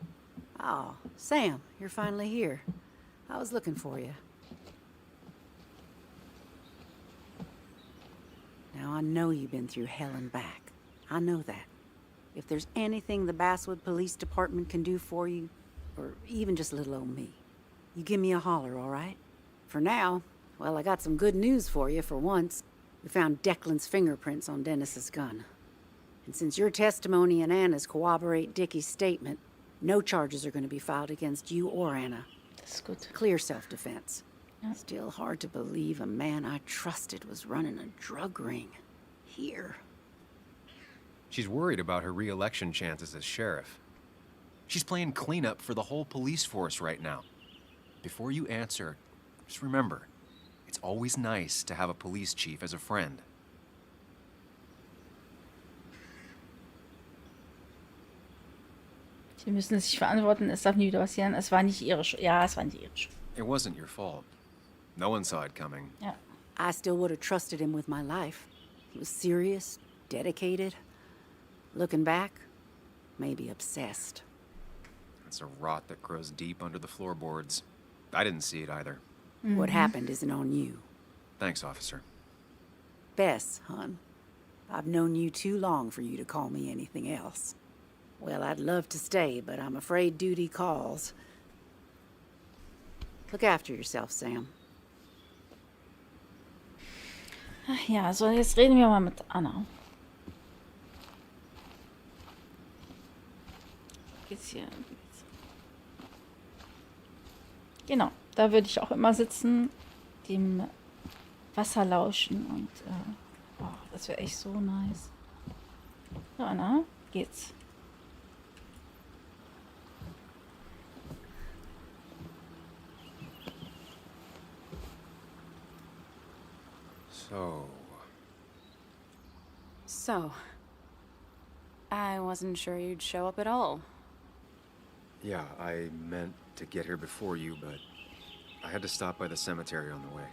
Oh, Sam, you're finally here. I was looking for you. Now, I know you've been through hell and back. I know that. If there's anything the Basswood Police Department can do for you, or even just little old me, you give me a holler, all right? For now, well, I got some good news for you for once. We found Declan's fingerprints on Dennis's gun. And since your testimony and Anna's corroborate Dickie's statement, no charges are going to be filed against you or Anna. That's good. Clear self-defense. Still hard to believe a man I trusted was running a drug ring. Here. She's worried about her re-election chances as sheriff. She's playing cleanup for the whole police force right now. Before you answer, just remember, it's always nice to have a police chief as a friend. Sie müssen sich verantworten, es darf nie wieder passieren. Es war nicht ihre Schuld. Ja, es war nicht ihre Schuld. It wasn't your fault. No one saw it coming. Ja. I still would have trusted him with my life. He was serious, dedicated. Looking back, maybe obsessed. It's a rot that grows deep under the floorboards. I didn't see it either. What happened isn't on you. Thanks, officer. Bess, hon. I've known you too long for you to call me anything else. Well, I'd love to stay, but I'm afraid duty calls. Look after yourself, Sam. Ach ja, so jetzt reden wir mal mit Anna. Geht's hier? Genau, da würde ich auch immer sitzen, dem Wasser lauschen und oh, das wäre echt so nice. So, Anna, geht's. So, I wasn't sure you'd show up at all. Yeah, I meant to get here before you, but I had to stop by the cemetery on the way.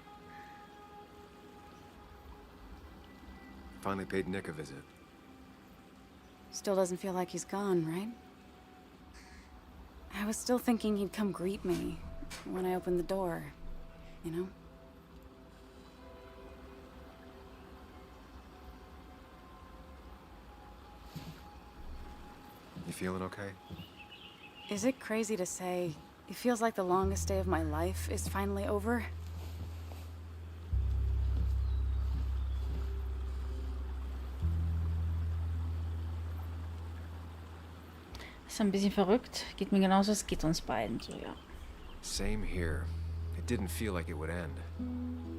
Finally paid Nick a visit. Still doesn't feel like he's gone, right? I was still thinking he'd come greet me when I opened the door, you know? You feeling okay? Is it crazy to say it feels like the longest day of my life is finally over? Ist ein bisschen verrückt. Geht mir genauso, es geht uns beiden so, ja. Same here. It didn't feel like it would end.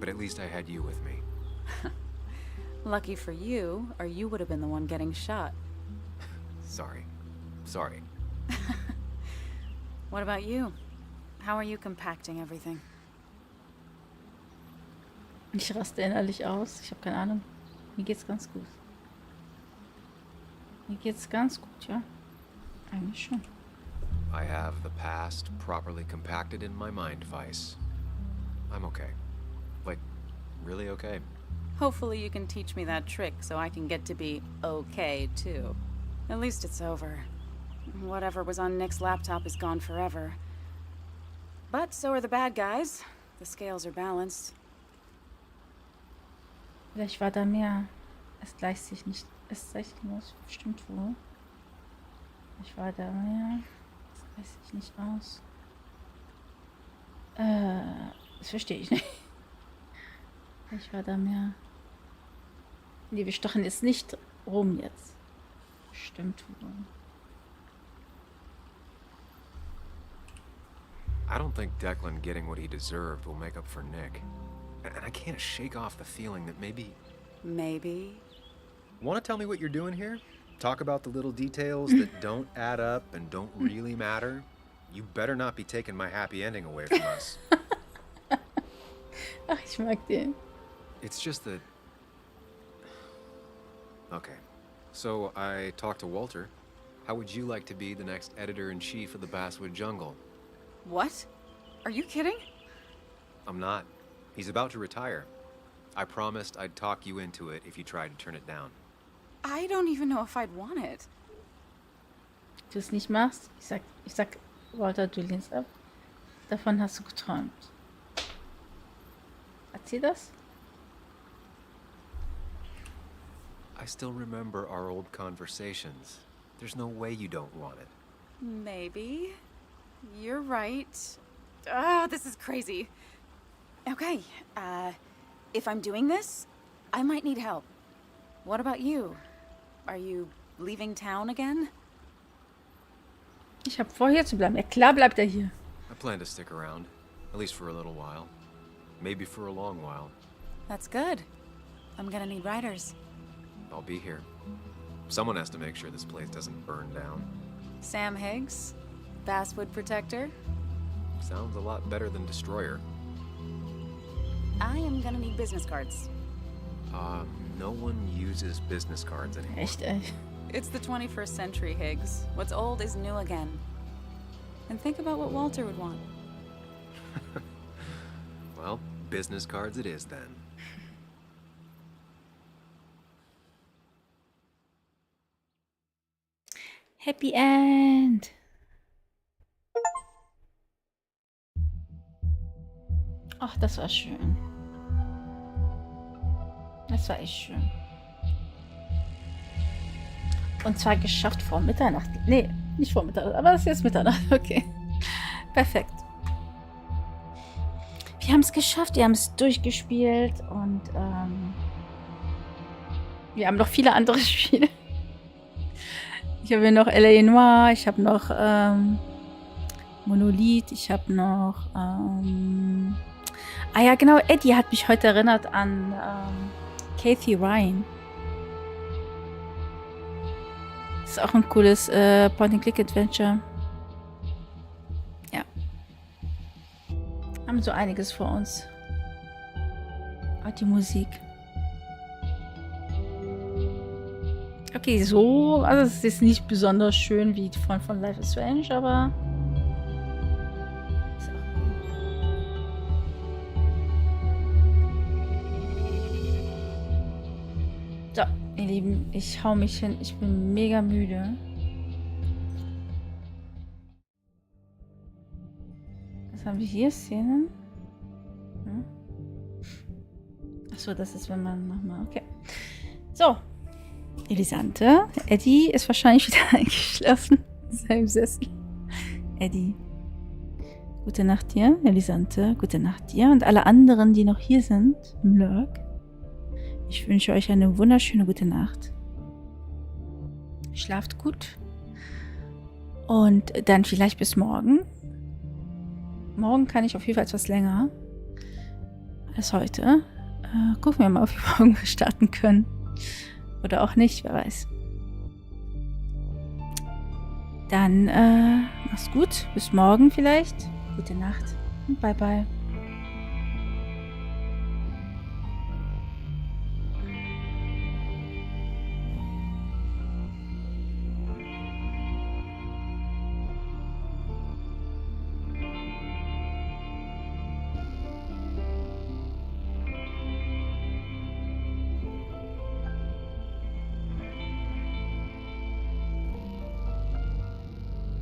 But at least I had you with me. Lucky for you, or you would have been the one getting shot. Sorry. What about you? How are you compacting everything? Ich raste innerlich aus. Ich habe keine Ahnung. Mir geht's ganz gut. Mir geht's ganz gut, ja. Eigentlich schon. I have the past properly compacted in my mind, Vice. I'm okay. Like, really okay. Hopefully you can teach me that trick so I can get to be okay, too. At least it's over. Whatever was on Nick's laptop is gone forever. But so are the bad guys. The scales are balanced. Vielleicht war da mehr. Es gleicht sich nicht. Es gleicht muss bestimmt wohl. Ich war da mehr. Das gleicht sich nicht aus. Das verstehe ich nicht. Ich war da mehr. Nee, wir stochen jetzt nicht rum jetzt. Stimmt wohl. I don't think Declan getting what he deserved will make up for Nick. And I can't shake off the feeling that maybe... Maybe? Want to tell me what you're doing here? Talk about the little details that don't add up and don't really matter? You better not be taking my happy ending away from us. Ach, ich mag den. It's just that... Okay. So I talked to Walter. How would you like to be the next editor-in-chief of the Basswood Jungle? What? Are you kidding? I'm not. He's about to retire. I promised I'd talk you into it if you tried to turn it down. I don't even know if I'd want it. Du es nicht machst, ich sag, Walter, du lehnst ab. Davon hast du geträumt. Erzähl das? I still remember our old conversations. There's no way you don't want it. Maybe. You're right. Ah, this is crazy. Okay, if I'm doing this, I might need help. What about you? Are you leaving town again? Ich hab vor, hier zu bleiben. Ja, klar bleibt er hier. I plan to stick around, at least for a little while. Maybe for a long while. That's good. I'm gonna need riders. I'll be here. Someone has to make sure this place doesn't burn down. Sam Higgs? Basswood Protector? Sounds a lot better than Destroyer. I am gonna need business cards. No one uses business cards anymore. Echt, ey. It's the 21st century, Higgs. What's old is new again. And think about what Walter would want. Well, business cards it is then. Happy End. Ach, das war schön. Das war echt schön. Und zwar geschafft vor Mitternacht. Nee, nicht vor Mitternacht, aber es ist jetzt Mitternacht. Okay. Perfekt. Wir haben es geschafft, wir haben es durchgespielt und wir haben noch viele andere Spiele. Ich habe hier noch L.A. Noire, ich habe noch Monolith, ich habe noch ja genau, Eddie hat mich heute erinnert an Kathy Ryan. Das ist auch ein cooles Point-and-Click-Adventure. Ja. Haben so einiges vor uns. Auch die Musik. Okay, so, also es ist nicht besonders schön wie von Life is Strange, aber ist auch gut. So, ihr Lieben, ich hau mich hin, ich bin mega müde. Was haben wir hier? Szenen? Hm? Achso, das ist, wenn man nochmal, okay. So. Elisante. Eddie ist wahrscheinlich wieder eingeschlafen in seinem Sessel. Eddie. Gute Nacht dir. Elisante. Gute Nacht dir. Und alle anderen, die noch hier sind, im Lurk. Ich wünsche euch eine wunderschöne gute Nacht. Schlaft gut. Und dann vielleicht bis morgen. Morgen kann ich auf jeden Fall etwas länger als heute. Gucken wir mal, ob wir morgen starten können. Oder auch nicht, wer weiß. Dann mach's gut. Bis morgen vielleicht. Gute Nacht und bye bye.